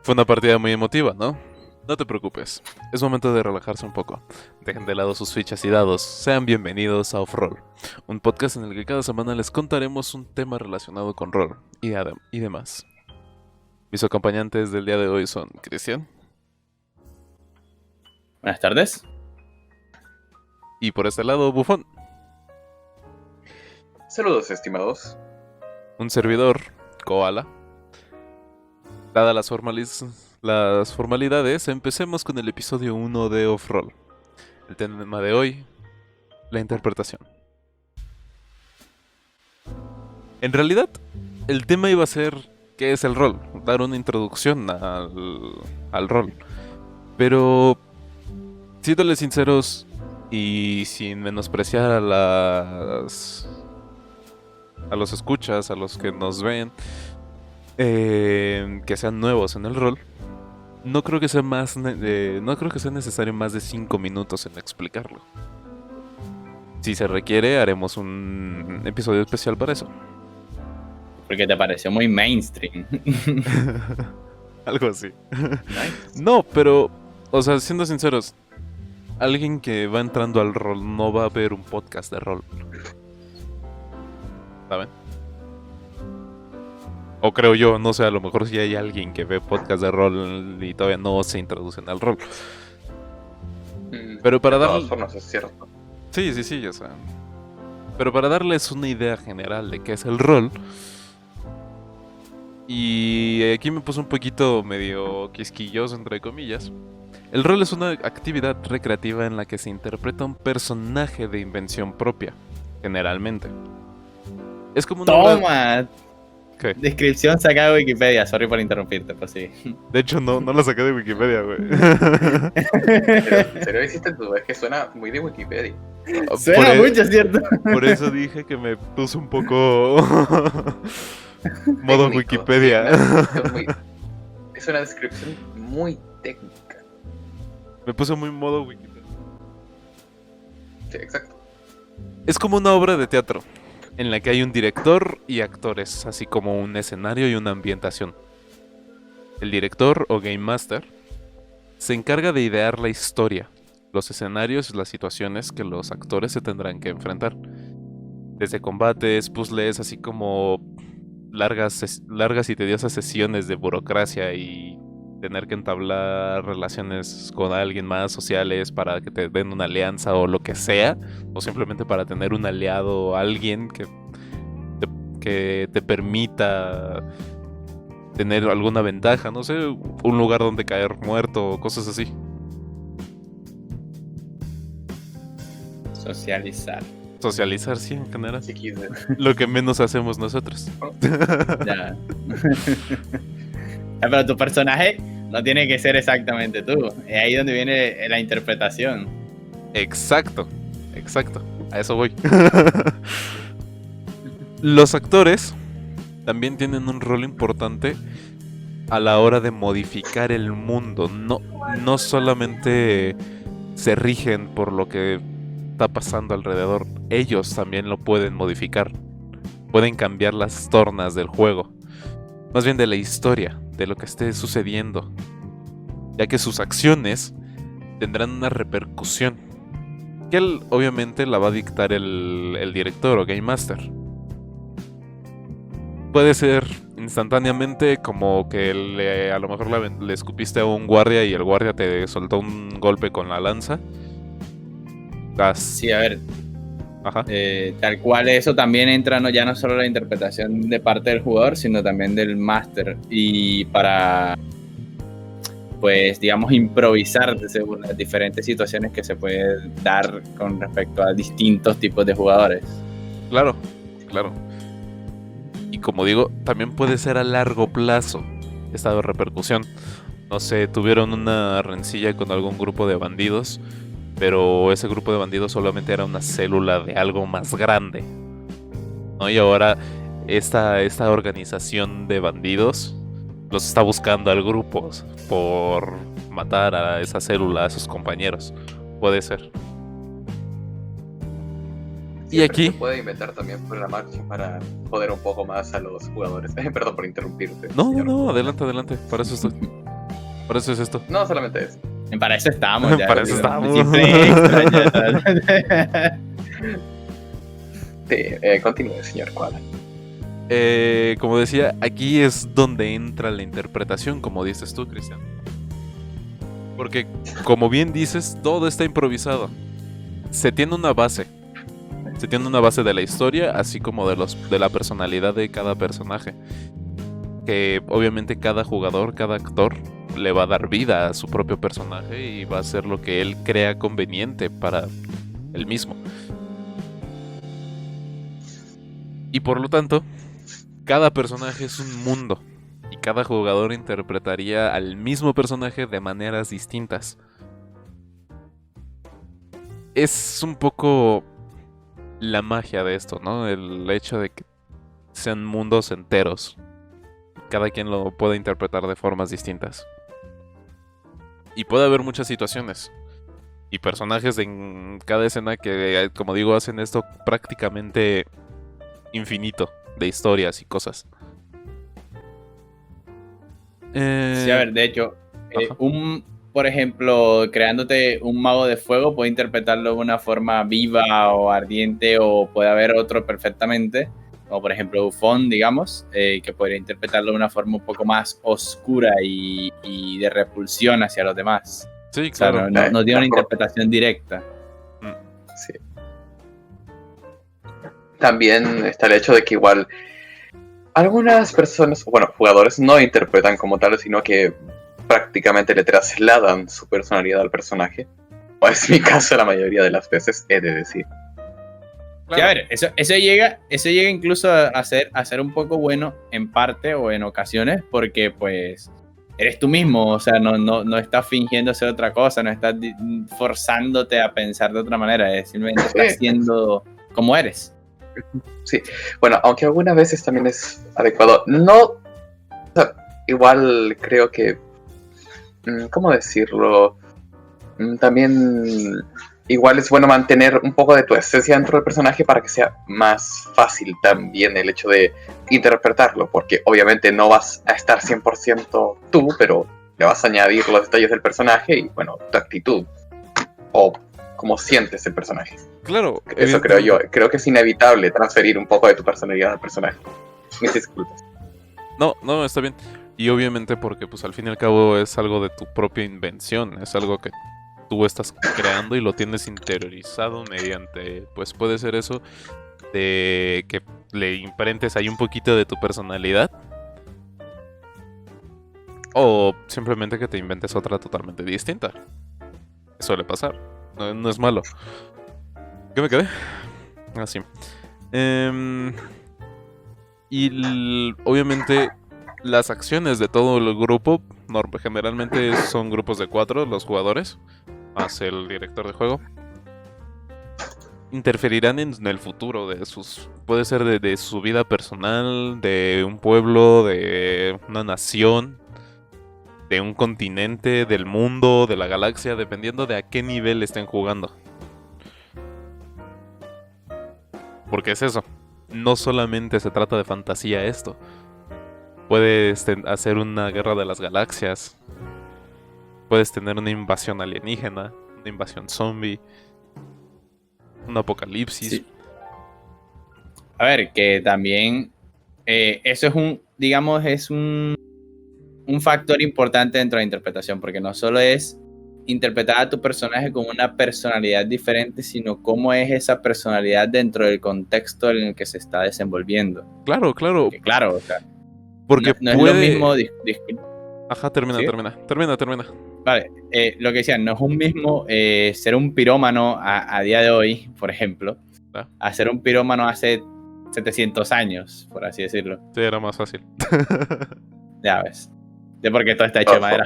Fue una partida muy emotiva, ¿no? No te preocupes, es momento de relajarse un poco. Dejen de lado sus fichas y dados. Sean bienvenidos a Off-Roll, un podcast en el que cada semana les contaremos un tema relacionado con rol y demás. Mis acompañantes del día de hoy son Cristian. Buenas tardes. Y por este lado, Bufón. Saludos, estimados. Un servidor, Koala. Dadas las formalidades, empecemos con el episodio 1 de Off-Roll. El tema de hoy, la interpretación. En realidad, el tema iba a ser ¿qué es el rol? Dar una introducción al rol. Pero, siéndoles sinceros y sin menospreciar a los escuchas, a los que nos ven, que sean nuevos en el rol, no creo que sea necesario más de 5 minutos en explicarlo. Si se requiere, haremos un episodio especial para eso. Porque te pareció muy mainstream. Algo así. Nice. No, pero, o sea, siendo sinceros, alguien que va entrando al rol no va a ver un podcast de rol. ¿Saben? O creo yo, no sé, a lo mejor si hay alguien que ve podcast de rol y todavía no se introducen al rol. Pero para De todas darle... formas, es cierto. Sí, o sea... Pero para darles una idea general de qué es el rol... Y aquí me puse un poquito medio quisquilloso, entre comillas. El rol es una actividad recreativa en la que se interpreta un personaje de invención propia, generalmente. Es como una obra... ¡Toma! ¿Qué? Descripción sacada de Wikipedia. Sorry por interrumpirte, pero sí. De hecho, no la saqué de Wikipedia, güey. Pero, ¿en serio hiciste tú? Es que suena muy de Wikipedia. Suena mucho, ¿cierto? Por eso dije que me puse un poco... modo Técnico. Wikipedia. Es una descripción muy técnica. Me puse muy modo Wikipedia. Sí, exacto. Es como una obra de teatro, en la que hay un director y actores, así como un escenario y una ambientación. El director o Game Master se encarga de idear la historia, los escenarios y las situaciones que los actores se tendrán que enfrentar. Desde combates, puzzles, así como largas y tediosas sesiones de burocracia y tener que entablar relaciones con alguien más sociales para que te den una alianza o lo que sea, o simplemente para tener un aliado o alguien que te permita tener alguna ventaja, no sé, un lugar donde caer muerto o cosas así. Socializar, Sí, en general. Sí, quise. Lo que menos hacemos nosotros. ya. Pero tu personaje no tiene que ser exactamente tú. Es ahí donde viene la interpretación. Exacto. A eso voy. Los actores también tienen un rol importante a la hora de modificar el mundo. No solamente se rigen por lo que está pasando alrededor, ellos también lo pueden modificar. Pueden cambiar las tornas del juego. Más bien de la historia, de lo que esté sucediendo. Ya que sus acciones tendrán una repercusión. Que él obviamente la va a dictar el director o Game Master. Puede ser instantáneamente, como que a lo mejor le escupiste a un guardia y el guardia te soltó un golpe con la lanza. Sí, a ver, Ajá. tal cual eso también entra ya no solo la interpretación de parte del jugador, sino también del máster. Y para, pues, digamos, improvisar según las diferentes situaciones que se pueden dar con respecto a distintos tipos de jugadores. Claro. Y como digo, también puede ser a largo plazo esta repercusión. No sé, tuvieron una rencilla con algún grupo de bandidos, pero ese grupo de bandidos solamente era una célula de algo más grande, ¿no? Y ahora esta organización de bandidos los está buscando al grupo por matar a esa célula, a sus compañeros. Puede ser. Y aquí se puede inventar también por la marcha para joder un poco más a los jugadores. Perdón por interrumpirte. No, adelante, para eso estoy. Por eso es esto. No solamente eso. Para eso estamos ya. Para eso estamos. Siempre extra, Sí, continúe, señor Koala. Como decía, aquí es donde entra la interpretación, como dices tú, Cristian. Porque, como bien dices, todo está improvisado. Se tiene una base. Se tiene una base de la historia, así como de la personalidad de cada personaje. Que obviamente cada jugador, cada actor, le va a dar vida a su propio personaje y va a hacer lo que él crea conveniente para él mismo. Y por lo tanto, cada personaje es un mundo. Y cada jugador interpretaría al mismo personaje de maneras distintas. Es un poco la magia de esto, ¿no? El hecho de que sean mundos enteros. Cada quien lo puede interpretar de formas distintas. Y puede haber muchas situaciones. Y personajes en cada escena que, como digo, hacen esto prácticamente infinito de historias y cosas. Sí, a ver, de hecho, por ejemplo, creándote un mago de fuego, puede interpretarlo de una forma viva o ardiente, o puede haber otro perfectamente, como por ejemplo Buffon, digamos, que podría interpretarlo de una forma un poco más oscura y de repulsión hacia los demás. Sí, O sea, claro. no tiene una interpretación directa. Sí. También está el hecho de que igual algunas personas, bueno, jugadores no interpretan como tal, sino que prácticamente le trasladan su personalidad al personaje. O es mi caso la mayoría de las veces, he de decir. Sí, a ver, eso llega incluso a ser un poco bueno en parte o en ocasiones, porque pues eres tú mismo, o sea, no estás fingiendo ser otra cosa, no estás forzándote a pensar de otra manera, simplemente estás siendo como eres. Sí, bueno, aunque algunas veces también es adecuado. No, o sea, igual creo que, ¿cómo decirlo? También igual es bueno mantener un poco de tu esencia dentro del personaje para que sea más fácil también el hecho de interpretarlo, porque obviamente no vas a estar 100% tú, pero le vas a añadir los detalles del personaje y, bueno, tu actitud o cómo sientes el personaje. Claro. Eso creo yo. Creo que es inevitable transferir un poco de tu personalidad al personaje. Mis disculpas. No, está bien. Y obviamente porque pues al fin y al cabo es algo de tu propia invención, es algo que tú estás creando y lo tienes interiorizado mediante, pues puede ser eso, de que le imprentes ahí un poquito de tu personalidad. O simplemente que te inventes otra totalmente distinta. Suele pasar, no es malo. ¿Qué me quedé? Así. Obviamente las acciones de todo el grupo generalmente son grupos de 4, los jugadores, más el director de juego. Interferirán en el futuro de sus... Puede ser de su vida personal, de un pueblo, de una nación, de un continente, del mundo, de la galaxia, dependiendo de a qué nivel estén jugando. Porque es eso. No solamente se trata de fantasía esto. Puedes hacer una guerra de las galaxias. Puedes tener una invasión alienígena, una invasión zombie, un apocalipsis. Sí. A ver, que también eso es un factor importante dentro de la interpretación, porque no solo es interpretar a tu personaje con una personalidad diferente, sino cómo es esa personalidad dentro del contexto en el que se está desenvolviendo. Claro. Porque, claro, o sea, Porque no puede... es lo mismo. Ajá, termina. Vale, lo que decía, no es un mismo ser un pirómano a día de hoy, por ejemplo, a ser un pirómano hace 700 años, por así decirlo. Sí, era más fácil. Ya ves. De porque todo está hecho de madera.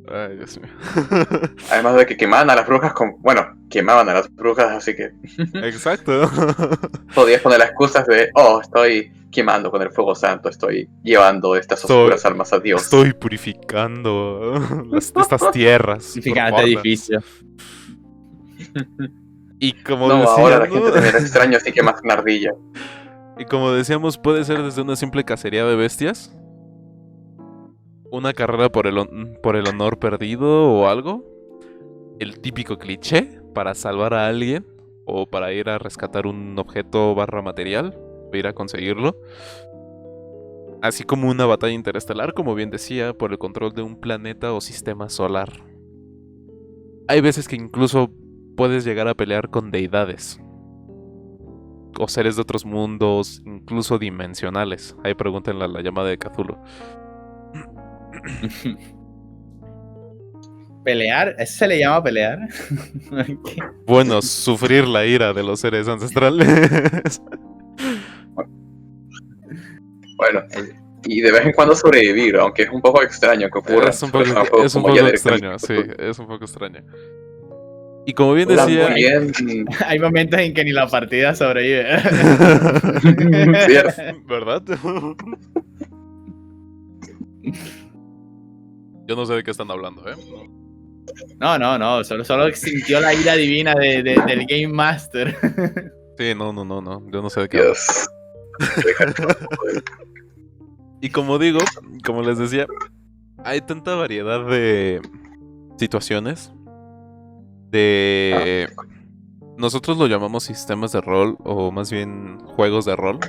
Ay, Dios mío. Además de que quemaban a las brujas quemaban a las brujas, así que Exacto. podías poner las excusas de, estoy quemando con el fuego santo, estoy llevando estas oscuras almas a Dios. Estoy purificando estas tierras. Purificando este edificio. Y como ahora la gente también es extraño, así que más una ardilla. Y como decíamos, puede ser desde una simple cacería de bestias una carrera por el honor perdido o algo. El típico cliché para salvar a alguien o para ir a rescatar un objeto barra material, para ir a conseguirlo. Así como una batalla interestelar, como bien decía, por el control de un planeta o sistema solar. Hay veces que incluso puedes llegar a pelear con deidades o seres de otros mundos, incluso dimensionales. Ahí pregúntenle a la llamada de Cthulhu. ¿Pelear? ¿Eso se le llama pelear? Bueno, sufrir la ira de los seres ancestrales. Bueno, y de vez en cuando sobrevivir, aunque es un poco extraño que ocurra. Es un poco como ya extraño, sí, directamente. es un poco extraño. Y como bien Hola, decía... muy bien. Hay momentos en que ni la partida sobrevive. Cierto. ¿Verdad? Yo no sé de qué están hablando, ¿eh? No. Solo sintió la ira divina del Game Master. Sí, no. Yo no sé de qué hablan. Dios. Y como digo, como les decía, hay tanta variedad de situaciones. Nosotros lo llamamos sistemas de rol, o más bien juegos de rol,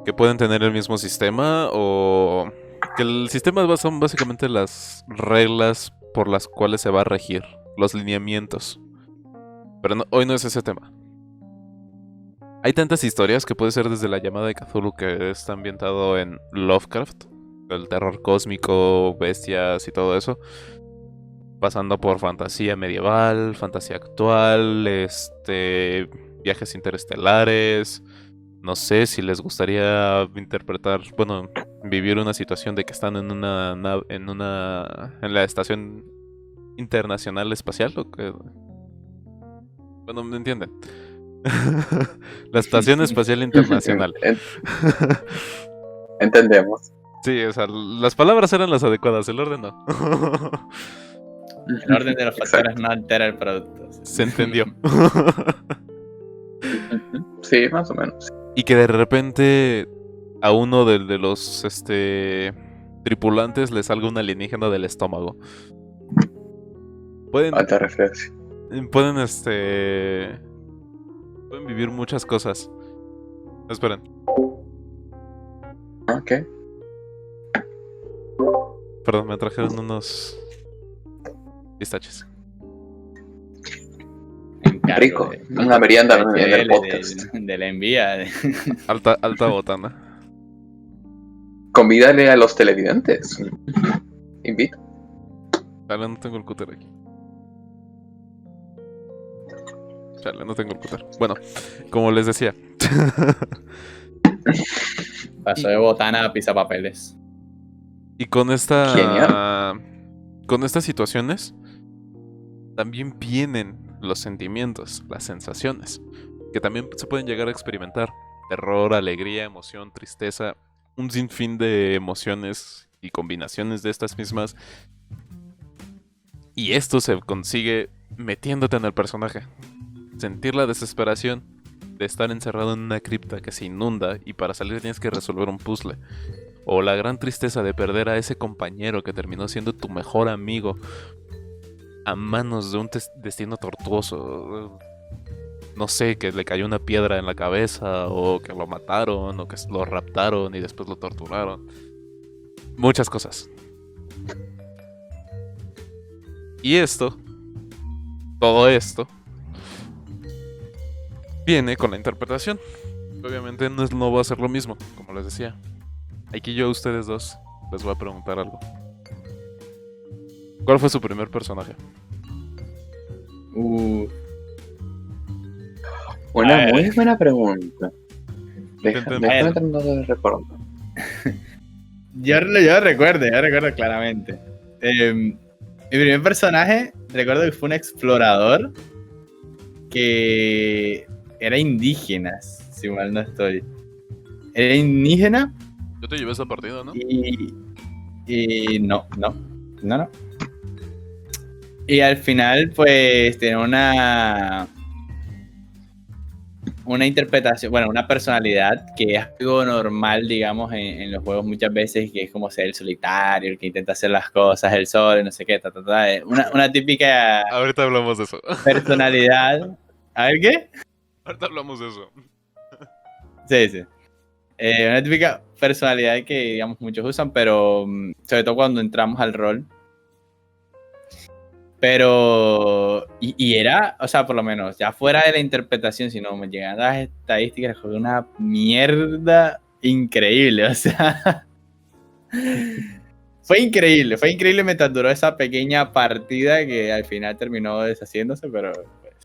que pueden tener el mismo sistema, o que el sistema son básicamente las reglas por las cuales se va a regir, los lineamientos. Pero hoy no es ese tema. Hay tantas historias que puede ser desde la llamada de Cthulhu, que está ambientado en Lovecraft, el terror cósmico, bestias y todo eso, pasando por fantasía medieval, fantasía actual, viajes interestelares. No sé si les gustaría interpretar, bueno, vivir una situación de que están en en la estación internacional espacial, o que, bueno, ¿me entienden? La estación espacial internacional. Entendemos. Sí, o sea, las palabras eran las adecuadas, el orden no. El orden de los factores no altera el producto. Se entendió. Sí, más o menos. Y que de repente a uno de los tripulantes le salga un alienígena del estómago. Pueden Alta referencia. pueden vivir muchas cosas. Esperen. Ok. Perdón, me trajeron unos pistaches. Rico. Una merienda en el podcast. De la envía. Alta botana. Convídale a los televidentes. Invito. Chale, no tengo el cúter aquí. Chale, no tengo el cúter. Bueno, como les decía. Pasó de botana a pisapapeles. Y con Genial. con estas situaciones también vienen los sentimientos, las sensaciones, que también se pueden llegar a experimentar. Terror, alegría, emoción, tristeza, un sinfín de emociones y combinaciones de estas mismas. Y esto se consigue metiéndote en el personaje. Sentir la desesperación de estar encerrado en una cripta que se inunda y para salir tienes que resolver un puzzle. O la gran tristeza de perder a ese compañero que terminó siendo tu mejor amigo a manos de un destino tortuoso. No sé, que le cayó una piedra en la cabeza, o que lo mataron, o que lo raptaron y después lo torturaron. Muchas cosas. Y todo esto, viene con la interpretación. Obviamente no va a ser lo mismo, como les decía. Aquí yo a ustedes dos les voy a preguntar algo. ¿Cuál fue su primer personaje? Una muy buena pregunta. Déjame Bueno. tratar de recordar. Yo recuerdo claramente. Mi primer personaje, recuerdo que fue un explorador que era indígena, si mal no estoy. Era indígena Yo te llevé esa partida, ¿no? y no. Y al final, pues, tenía una interpretación, bueno, una personalidad que es algo normal, digamos, en los juegos muchas veces, que es como ser el solitario, el que intenta hacer las cosas, el solo, no sé qué, una típica Ahorita hablamos de eso. personalidad. A ver, ¿qué? Ahorita hablamos de eso. Sí, sí. Una típica personalidad que, digamos, muchos usan, pero sobre todo cuando entramos al rol. Pero, y era, o sea, por lo menos, ya fuera de la interpretación, si no me llegan las estadísticas, fue una mierda increíble, o sea, fue increíble mientras duró esa pequeña partida que al final terminó deshaciéndose, pero pues,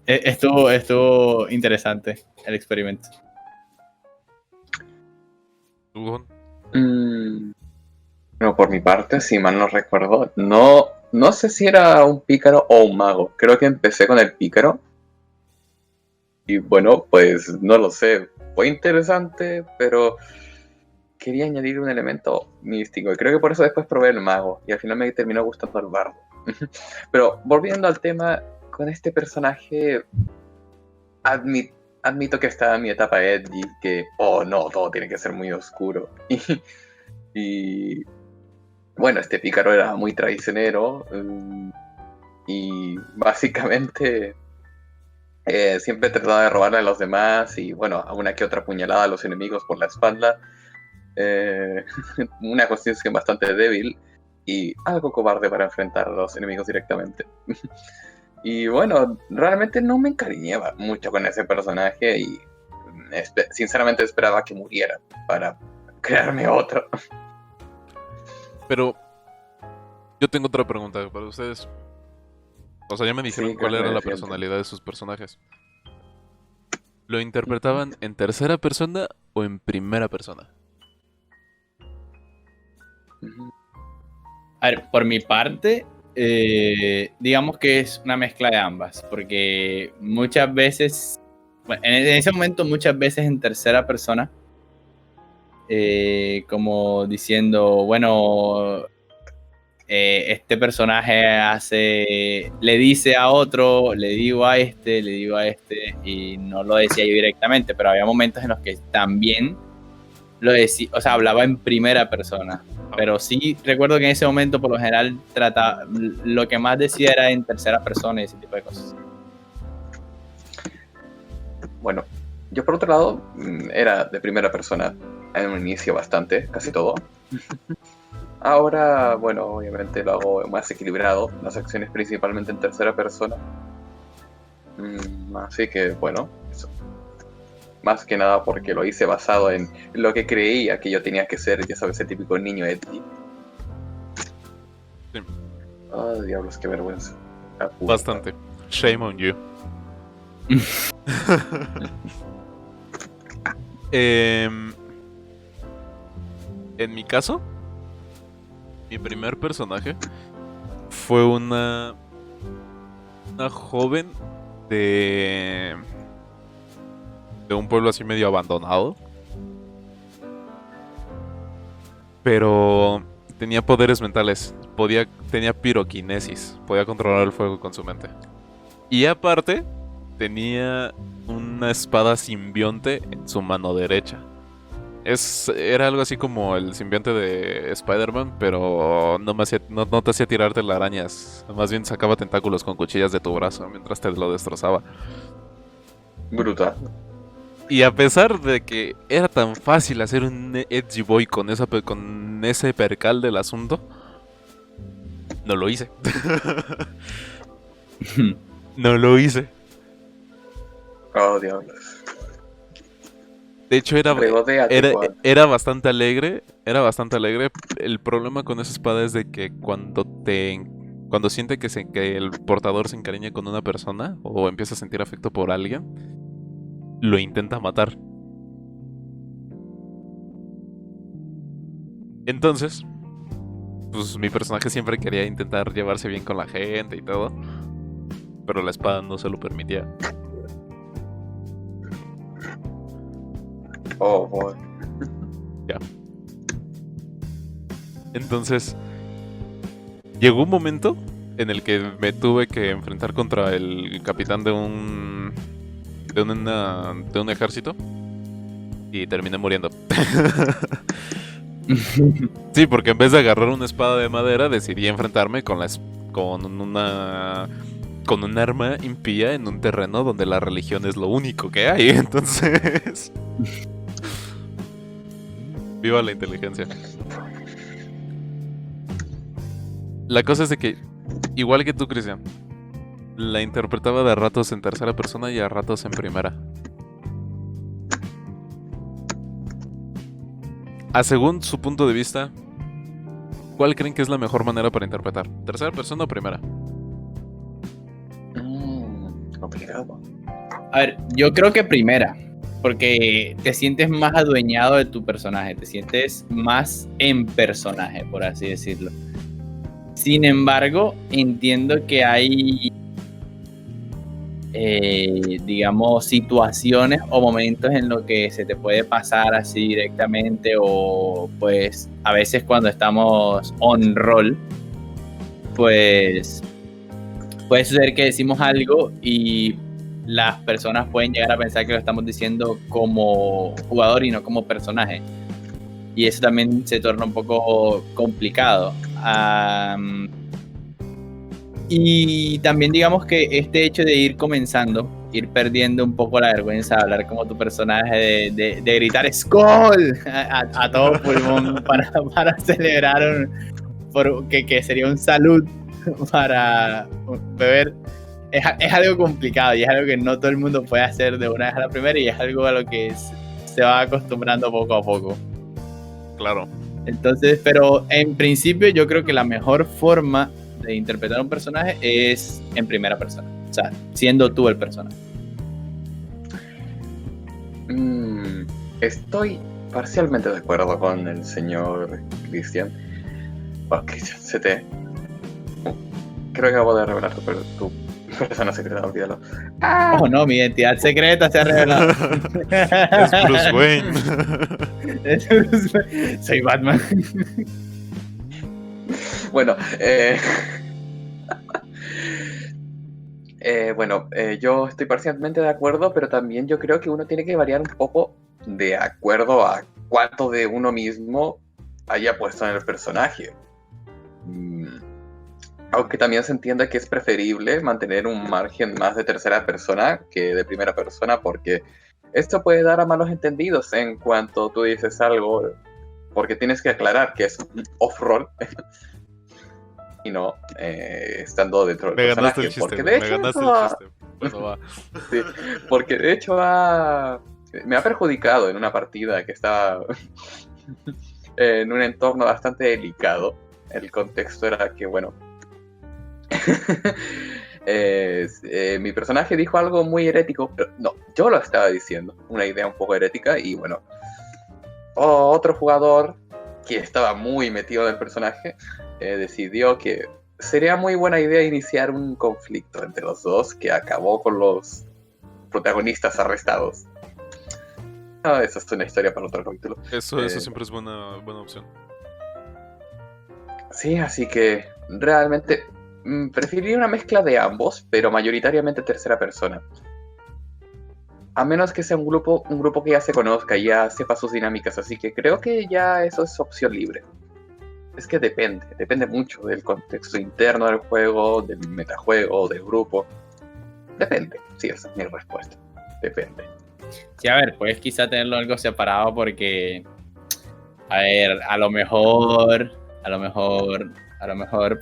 estuvo interesante el experimento. ¿Tú? Bueno, por mi parte, si mal no recuerdo, no sé si era un pícaro o un mago. Creo que empecé con el pícaro. Y bueno, pues no lo sé. Fue interesante, pero quería añadir un elemento místico. Y creo que por eso después probé el mago. Y al final me terminó gustando el bardo. Pero volviendo al tema, con este personaje, admito que estaba en mi etapa edgy, que, oh no, todo tiene que ser muy oscuro. Y bueno, este pícaro era muy traicionero y básicamente siempre trataba de robarle a los demás y bueno, a una que otra puñalada a los enemigos por la espalda. Una constitución bastante débil y algo cobarde para enfrentar a los enemigos directamente. Y bueno, realmente no me encariñaba mucho con ese personaje y sinceramente esperaba que muriera para crearme otro. Pero yo tengo otra pregunta para ustedes. O sea, ya me dijeron Sí, cuál creo era que la defiende. personalidad de sus personajes. ¿Lo interpretaban en tercera persona o en primera persona? A ver, por mi parte, digamos que es una mezcla de ambas, porque muchas veces, bueno, en ese momento muchas veces en tercera persona, como diciendo, bueno, este personaje le dice a otro, le digo a este, y no lo decía yo directamente, pero había momentos en los que también lo decía, o sea, hablaba en primera persona. Pero sí recuerdo que en ese momento, por lo general, lo que más decía era en tercera persona y ese tipo de cosas. Bueno, yo por otro lado era de primera persona en un inicio bastante, casi todo. Ahora, bueno, obviamente lo hago más equilibrado, las acciones principalmente en tercera persona. Así que, bueno, eso. Más que nada porque lo hice basado en lo que creía que yo tenía que ser, ya sabes, el típico niño edgy. Sí. Oh, diablos, qué vergüenza. Ah, puta. Bastante. Shame on you. En mi caso, mi primer personaje fue una joven de un pueblo así medio abandonado, pero tenía poderes mentales, tenía piroquinesis, podía controlar el fuego con su mente. Y aparte, tenía una espada simbionte en su mano derecha. Era algo así como el simbionte de Spider-Man, pero no te hacía tirarte las arañas. Más bien sacaba tentáculos con cuchillas de tu brazo mientras te lo destrozaba. Brutal. Y a pesar de que era tan fácil hacer un edgy boy con ese percal del asunto, no lo hice. No lo hice. Oh, diablos. De hecho, Regodéate, Juan. era bastante alegre. Era bastante alegre. El problema con esa espada es de que cuando siente que el portador se encariña con una persona o empieza a sentir afecto por alguien, lo intenta matar. Entonces, pues mi personaje siempre quería intentar llevarse bien con la gente y todo, pero la espada no se lo permitía. Oh, boy. Ya. Entonces, llegó un momento en el que me tuve que enfrentar contra el capitán de de un ejército y terminé muriendo. Sí, porque en vez de agarrar una espada de madera decidí enfrentarme con un arma impía en un terreno donde la religión es lo único que hay. Entonces, viva la inteligencia. La cosa es de que, igual que tú, Cristian, la interpretaba de ratos en tercera persona y a ratos en primera. Según su punto de vista, ¿cuál creen que es la mejor manera para interpretar? ¿Tercera persona o primera? Complicado. A ver, yo creo que primera, porque te sientes más adueñado de tu personaje, te sientes más en personaje, por así decirlo. Sin embargo, entiendo que hay, digamos, situaciones o momentos en los que se te puede pasar así directamente, o pues a veces cuando estamos on roll, pues puede suceder que decimos algo y las personas pueden llegar a pensar que lo estamos diciendo como jugador y no como personaje. Y eso también se torna un poco complicado. Y también digamos que este hecho de ir comenzando, ir perdiendo un poco la vergüenza de hablar como tu personaje, de gritar ¡Skol! A todo pulmón para celebrar que sería un salud para beber, es algo complicado y es algo que no todo el mundo puede hacer de una vez a la primera, y es algo a lo que se va acostumbrando poco a poco. Claro. Entonces, pero en principio yo creo que la mejor forma de interpretar un personaje es en primera persona, o sea, siendo tú el personaje. Estoy parcialmente de acuerdo con el señor Cristian. Cristian, creo que acabo de revelar tu persona secreta, olvídalo. Oh no, mi identidad secreta se ha revelado. Es Bruce Wayne. Soy Batman. Bueno, yo estoy parcialmente de acuerdo, pero también yo creo que uno tiene que variar un poco de acuerdo a cuánto de uno mismo haya puesto en el personaje. Aunque también se entienda que es preferible mantener un margen más de tercera persona que de primera persona, porque esto puede dar a malos entendidos en cuanto tú dices algo, porque tienes que aclarar que es off-roll y no estando dentro del personaje. Me ganaste el chiste, porque de hecho, el chiste. Bueno, va. Sí, porque de hecho me ha perjudicado en una partida que estaba en un entorno bastante delicado. El contexto era que, bueno, mi personaje dijo algo muy herético, pero no, yo lo estaba diciendo, una idea un poco herética, y bueno, otro jugador que estaba muy metido en el personaje decidió que sería muy buena idea iniciar un conflicto entre los dos que acabó con los protagonistas arrestados. Esa es una historia para otro capítulo. Eso siempre es buena opción. Sí, así que realmente preferiría una mezcla de ambos, pero mayoritariamente tercera persona. A menos que sea un grupo que ya se conozca, ya sepa sus dinámicas, así que creo que ya eso es opción libre. Es que depende mucho del contexto interno del juego, del metajuego, del grupo. Depende, sí, esa es mi respuesta. Depende. Sí, a ver, puedes quizá tenerlo algo separado porque, a ver, a lo mejor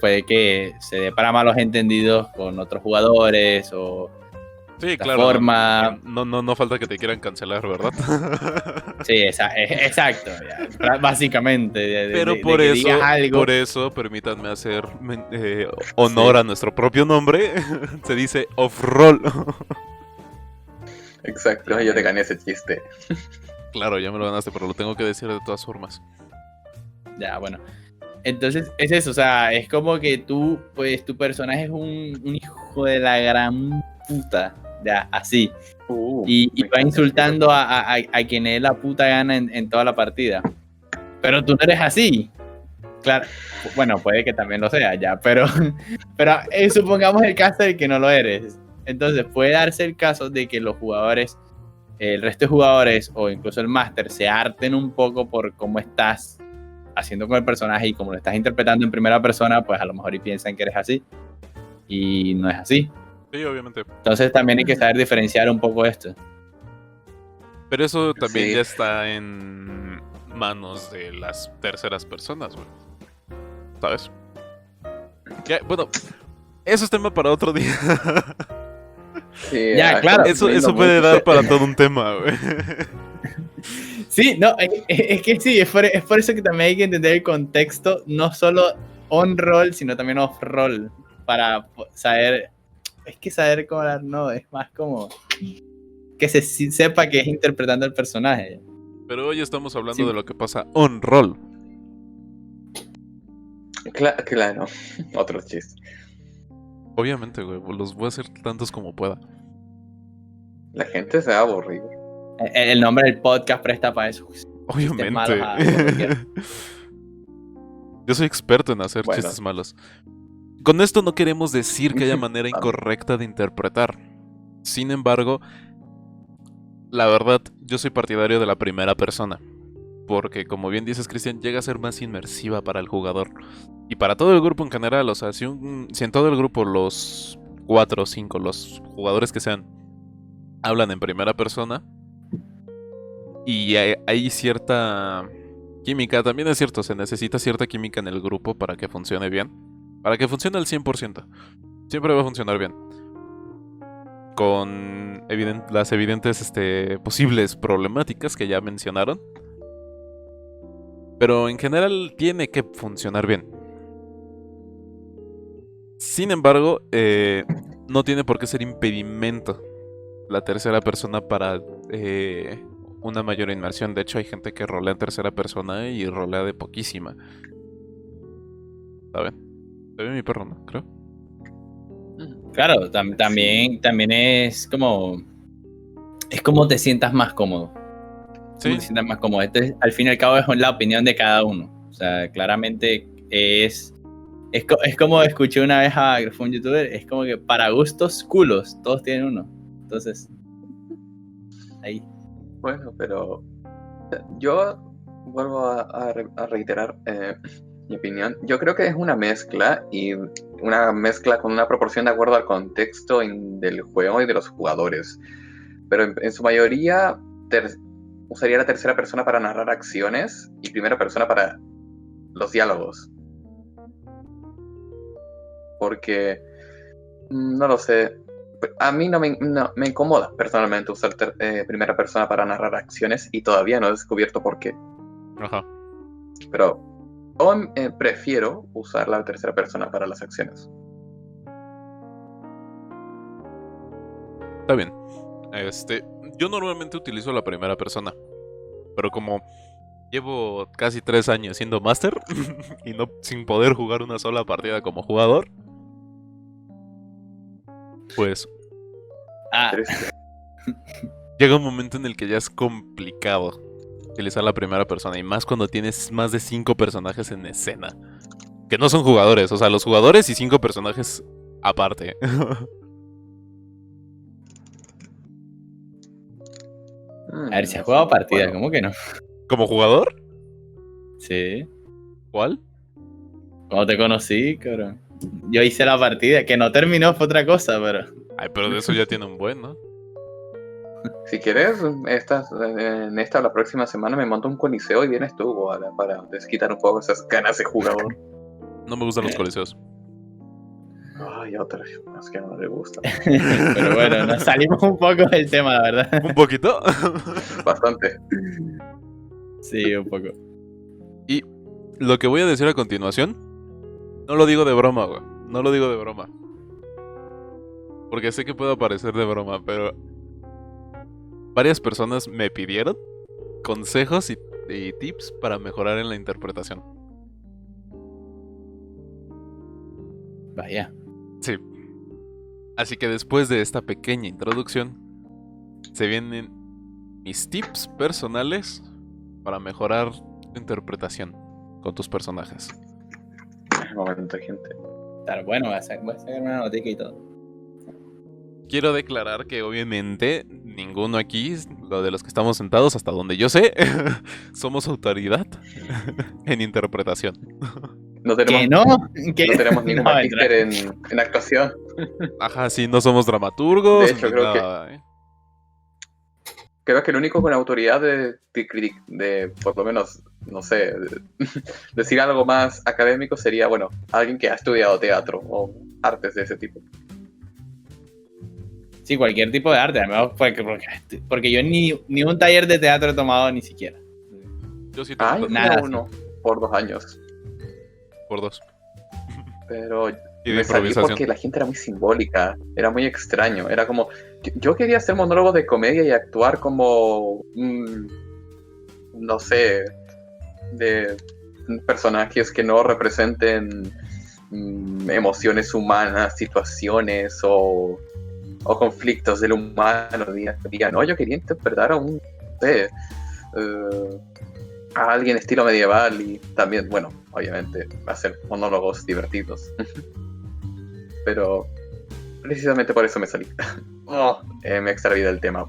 puede que se dé para malos entendidos con otros jugadores o sí, la claro. forma. No falta que te quieran cancelar, ¿verdad? Sí, exacto, ya, básicamente. Pero por eso, permítanme hacer honor a nuestro propio nombre. Se dice off-roll. Exacto, yo te gané ese chiste. Claro, ya me lo ganaste, pero lo tengo que decir de todas formas. Ya, bueno. Entonces es eso, o sea, es como que tu personaje es un hijo de la gran puta, ya, así. Y va insultando a quien es la puta gana en toda la partida. Pero tú no eres así. Claro, bueno, puede que también lo sea ya, pero supongamos el caso de que no lo eres. Entonces puede darse el caso de que los jugadores, el resto de jugadores o incluso el máster se harten un poco por cómo estás haciendo con el personaje y como lo estás interpretando en primera persona, pues a lo mejor y piensan que eres así y no es así. Sí, obviamente. Entonces también hay que saber diferenciar un poco esto. Pero eso también Sí. ya está en manos de las terceras personas, güey. ¿Sabes? Bueno, eso es tema para otro día. Sí, Ya, claro. Eso puede dar para todo un tema, güey. Sí, no, es que sí, es por eso que también hay que entender el contexto, no solo on-roll, sino también off-roll, para saber, es que saber cómo hablar, no, es más como que se sepa que es interpretando el personaje. Pero hoy estamos hablando Sí. de lo que pasa on-roll. Claro, otro chiste. Obviamente, güey, los voy a hacer tantos como pueda. La gente se va a aburrir. El nombre del podcast presta para eso. Obviamente. malos a cualquiera. Yo soy experto en hacer Bueno. chistes malos. Con esto no queremos decir que haya manera incorrecta de interpretar. Sin embargo, la verdad, yo soy partidario de la primera persona. Porque, como bien dices, Cristian, llega a ser más inmersiva para el jugador. Y para todo el grupo en general, o sea, si en todo el grupo los 4 o 5, los jugadores que sean, hablan en primera persona, y hay cierta química, también es cierto, se necesita cierta química en el grupo para que funcione bien. Para que funcione al 100%. Siempre va a funcionar bien. Con las evidentes posibles problemáticas que ya mencionaron. Pero en general tiene que funcionar bien. Sin embargo, no tiene por qué ser impedimento la tercera persona para una mayor inmersión. De hecho, hay gente que rolea en tercera persona y rolea de poquísima. ¿Saben? Se ve mi perro, ¿no? Creo. Claro, también es como te sientas más cómodo. Sí. Cómo te sientas más cómodo. Al fin y al cabo es la opinión de cada uno. O sea, claramente es como escuché una vez fue un youtuber, es como que para gustos culos, todos tienen uno. Entonces, ahí. Bueno, pero yo vuelvo a reiterar mi opinión. Yo creo que es una mezcla y una mezcla con una proporción de acuerdo al contexto del juego y de los jugadores. Pero en su mayoría usaría la tercera persona para narrar acciones y primera persona para los diálogos. Porque, no lo sé, a mí no me incomoda personalmente usar primera persona para narrar acciones y todavía no he descubierto por qué. Ajá. Pero prefiero usar la tercera persona para las acciones. Está bien. Yo normalmente utilizo la primera persona. Pero como llevo casi 3 años siendo máster y no sin poder jugar una sola partida como jugador, pues Triste. llega un momento en el que ya es complicado utilizar la primera persona. Y más cuando tienes más de 5 personajes en escena. Que no son jugadores, o sea, los jugadores y 5 personajes aparte. A ver, si has jugado partidas, Bueno, ¿cómo que no? ¿Como jugador? Sí. ¿Cuál? Cuando te conocí, cabrón. Yo hice la partida, que no terminó, fue otra cosa, pero. Ay, pero de eso ya tiene un buen, ¿no? si quieres, en esta o la próxima semana me monto un coliseo y vienes tú, Goala, para desquitar un poco esas ganas de jugador. No me gustan los coliseos. Ay, otra más que no le gusta. Pero bueno, nos salimos un poco del tema, la verdad. ¿Un poquito? Bastante. Sí, un poco. Y lo que voy a decir a continuación, no lo digo de broma, güey. No lo digo de broma. Porque sé que puede parecer de broma, pero varias personas me pidieron consejos y tips para mejorar en la interpretación. Vaya. Sí. Así que después de esta pequeña introducción, se vienen mis tips personales para mejorar tu interpretación con tus personajes. Un momento, gente. Claro, bueno, voy a sacar una notica y todo. quiero declarar que obviamente ninguno aquí, lo de los que estamos sentados, hasta donde yo sé, somos autoridad en interpretación. No Que tenemos, no, que no tenemos ningún no, magíster en actuación. Ajá, sí, no somos dramaturgos. De hecho, ni creo que- nada, ¿eh? Creo que el único con autoridad de por lo menos, no sé, decir algo más académico sería, bueno, alguien que ha estudiado teatro o artes de ese tipo. Sí, cualquier tipo de arte, además, porque yo ni un taller de teatro he tomado ni siquiera. Yo sí tengo Ah, yo tanto tenía nada, uno por 2 años, por 2. pero Y de me salí improvisación. porque la gente era muy simbólica, era muy extraño, era como, yo quería hacer monólogos de comedia y actuar como, no sé, de personajes que no representen emociones humanas, situaciones o conflictos del humano día a día. No, yo quería interpretar a un, no sé, a alguien estilo medieval y también, bueno, obviamente, hacer monólogos divertidos. Pero precisamente por eso me salí. Me extraví del tema.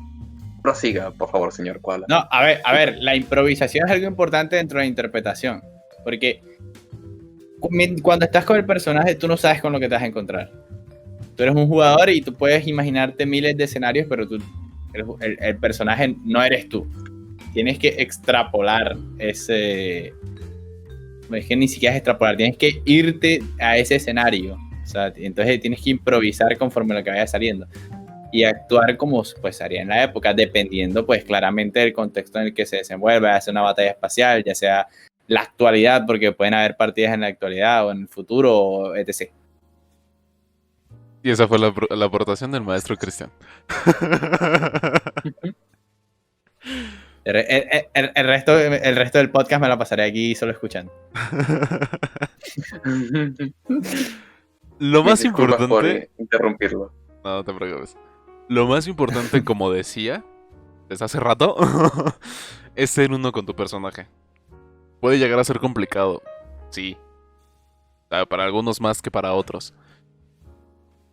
Prosiga, por favor, señor Koala. No, a ver, la improvisación es algo importante dentro de la interpretación, porque cuando estás con el personaje tú no sabes con lo que te vas a encontrar. Tú eres un jugador y tú puedes imaginarte miles de escenarios, pero el personaje no eres tú. Tienes que extrapolar ese... No es que ni siquiera es extrapolar, tienes que irte a ese escenario. O sea, entonces tienes que improvisar conforme lo que vaya saliendo. Y actuar como pues haría en la época, dependiendo pues claramente del contexto en el que se desenvuelve, ya sea una batalla espacial, ya sea la actualidad, porque pueden haber partidas en la actualidad o en el futuro, etc. Y esa fue la aportación del maestro Cristian. El resto del podcast me lo pasaré aquí solo escuchando. Lo más Disculpas por importante... interrumpirlo. No, no te preocupes. Lo más importante, como decía desde hace rato, es ser uno con tu personaje. Puede llegar a ser complicado, sí. Para algunos más que para otros.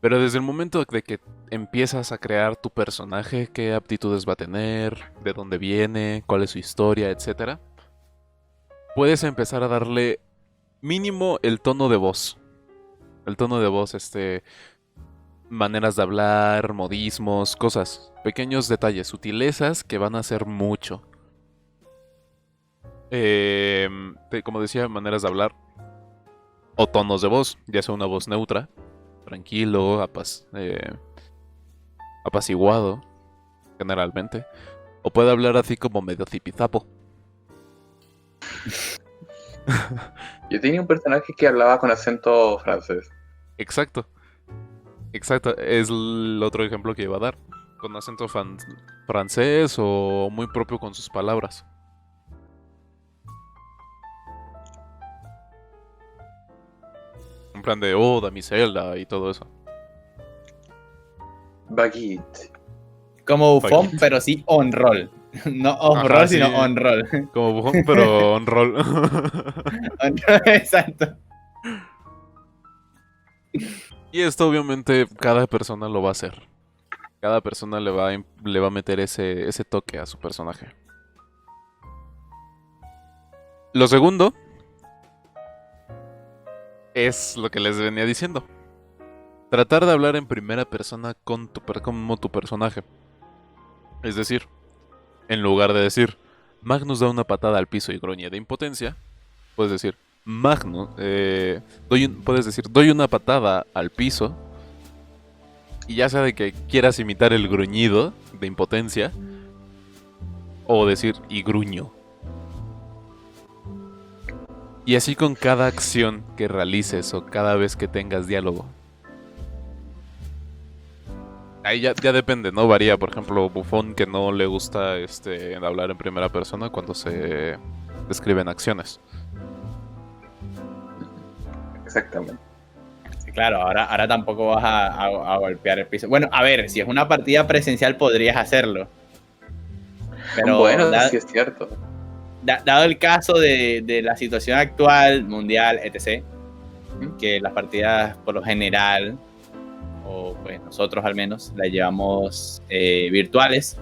Pero desde el momento de que empiezas a crear tu personaje, qué aptitudes va a tener, de dónde viene, cuál es su historia, etc., puedes empezar a darle mínimo el tono de voz. El tono de voz, maneras de hablar, modismos, cosas, pequeños detalles, sutilezas que van a hacer mucho. Como decía, maneras de hablar o tonos de voz, ya sea una voz neutra, tranquilo, apaciguado, generalmente, o puede hablar así como medio zipizapo. Yo tenía un personaje que hablaba con acento francés. Exacto. Exacto, es el otro ejemplo que iba a dar. Con acento francés o muy propio con sus palabras. En plan de, oh, damisela y todo eso. Baguette. Como bufón, Baguette. pero sí on-roll. No off-roll, Ajá, sino sí. on-roll. Como bufón, pero on roll. Exacto. Y esto obviamente cada persona lo va a hacer. Cada persona le va a meter ese toque a su personaje. Lo segundo es lo que les venía diciendo. Tratar de hablar en primera persona como tu personaje. Es decir, en lugar de decir Magnus da una patada al piso y gruñe de impotencia, puedes decir Magnus, puedes decir doy una patada al piso, y ya sea de que quieras imitar el gruñido de impotencia o decir y gruño. Y así con cada acción que realices o cada vez que tengas diálogo. Ahí ya depende, ¿no? Varía, por ejemplo, Bufón que no le gusta hablar en primera persona cuando se describen acciones. Exactamente. Sí, claro, ahora tampoco vas a golpear el piso. Bueno, a ver, si es una partida presencial podrías hacerlo. Pero Bueno, sí es cierto. dado el caso de la situación actual, mundial, etc., que las partidas por lo general, o pues nosotros al menos, las llevamos virtuales,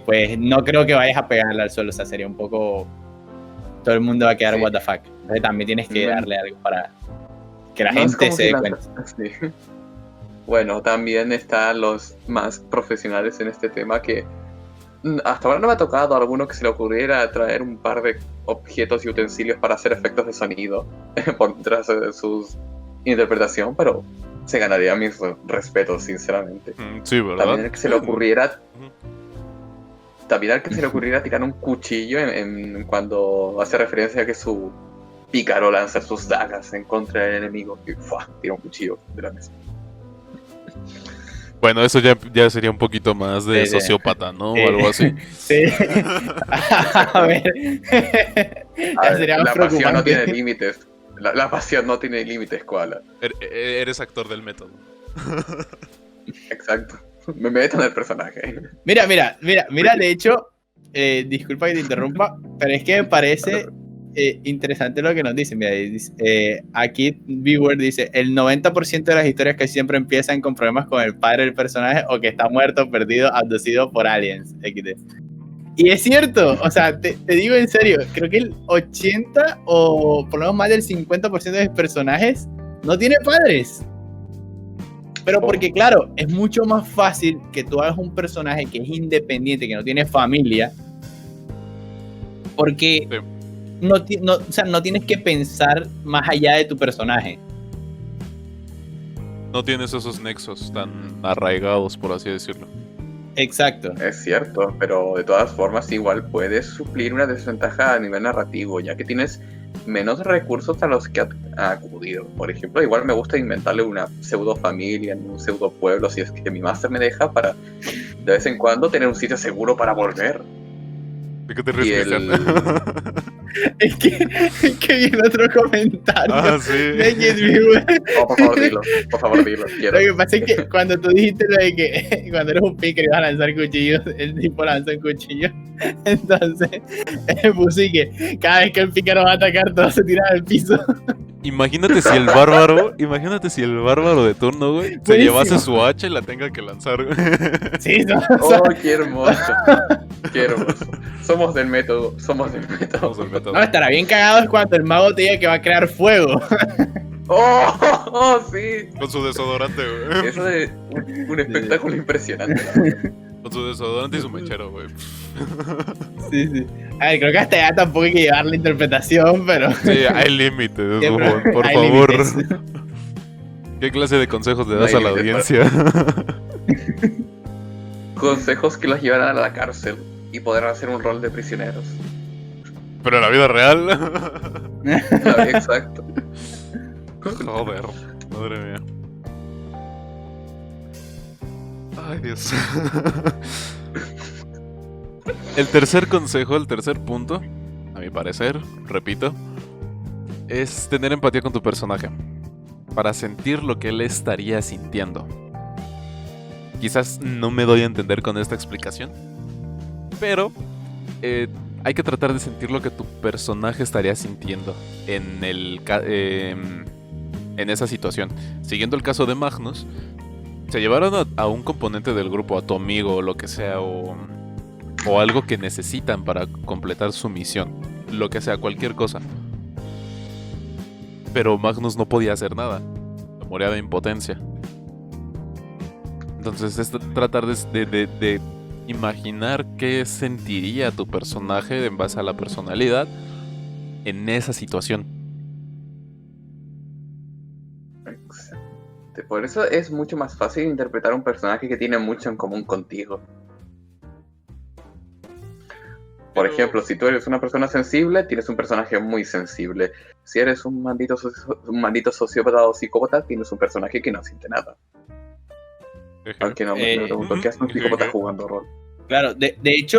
pues no creo que vayas a pegarla al suelo, o sea, sería un poco... Todo el mundo va a quedar Sí. what the fuck. Entonces también tienes que darle algo para que la No es gente como se si dé la- cuenta. sí. Bueno, también están los más profesionales en este tema que hasta ahora no me ha tocado a alguno que se le ocurriera traer un par de objetos y utensilios para hacer efectos de sonido por detrás de su interpretación, pero se ganaría mis respetos, sinceramente. Sí, ¿verdad? También el que se le ocurriera, Ujú. también al que se le ocurriera tirar un cuchillo cuando hace referencia a que su pícaro lanza sus dagas en contra del enemigo y ¡fua! Tira un cuchillo de la mesa. Bueno, eso ya sería un poquito más de Sí, sí. sociópata, ¿no? Sí. O algo así. Sí. A ver. A ver, Sería la pasión no preocupante. tiene límites. La pasión no tiene límites, Koala. Eres actor del método. Exacto. Me meto en el personaje. Mira, de hecho, disculpa que te interrumpa, pero es que me parece interesante lo que nos dicen. Mira, aquí Viewer dice, el 90% de las historias que siempre empiezan con problemas con el padre del personaje o que está muerto, perdido, abducido por aliens. XD. Y es cierto, o sea, te digo en serio, creo que el 80 o por lo menos más del 50% de los personajes no tiene padres. Pero porque, claro, es mucho más fácil que tú hagas un personaje que es independiente, que no tiene familia, porque Sí. o sea, no tienes que pensar más allá de tu personaje. No tienes esos nexos tan arraigados, por así decirlo. Exacto. Es cierto, pero de todas formas igual puedes suplir una desventaja a nivel narrativo, ya que tienes menos recursos a los que ha acudido. Por ejemplo, igual me gusta inventarle una pseudo familia en un pseudo pueblo, si es que mi máster me deja, para de vez en cuando tener un sitio seguro para volver. ¿De qué te Y ríes, Cristian? Es que vi el otro comentario. Ah, sí. De que Viewer. Oh, por favor, dilo, quiero. Lo que pasa es que cuando tú dijiste lo de que cuando eres un picker ibas a lanzar cuchillos, el tipo lanza un cuchillo. Entonces, puse que cada vez que el pícaro va a atacar, todo se tira al piso. Imagínate si el bárbaro de turno, güey, se Buenísimo. llevase su hacha y la tenga que lanzar, güey. Sí, no, Oh, qué hermoso. Qué hermoso. Somos del método. Somos del método. Vamos al método. no, estará bien cagado es cuando el mago te diga que va a crear fuego. Oh, sí. Con su desodorante, güey. Eso es un espectáculo impresionante. La verdad. Con su desodorante y su mechero, güey. Sí, sí. A ver, creo que hasta allá tampoco hay que llevar la interpretación, pero. Sí, hay límites, Siempre por hay favor. límites. ¿Qué clase de consejos le No das hay a la límites, audiencia? Consejos que los llevarán a la cárcel y podrán hacer un rol de prisioneros. Pero en la vida real. Exacto. Joder, madre mía. Ay, Dios. El tercer consejo, el tercer punto, a mi parecer, repito, es tener empatía con tu personaje para sentir lo que él estaría sintiendo. Quizás no me doy a entender con esta explicación, pero hay que tratar de sentir lo que tu personaje estaría sintiendo en esa situación. Siguiendo el caso de Magnus, se llevaron a un componente del grupo, a tu amigo o lo que sea, o algo que necesitan para completar su misión, lo que sea, cualquier cosa. Pero Magnus no podía hacer nada, moría de impotencia. Entonces es tratar de imaginar qué sentiría tu personaje en base a la personalidad en esa situación. Exacto. Por eso es mucho más fácil interpretar un personaje que tiene mucho en común contigo. Por ejemplo, si tú eres una persona sensible, tienes un personaje muy sensible. Si eres un maldito sociópata o psicópata, tienes un personaje que no siente nada. Aunque no me pregunto, ¿qué hace un psicópata jugando rol? Claro, de hecho,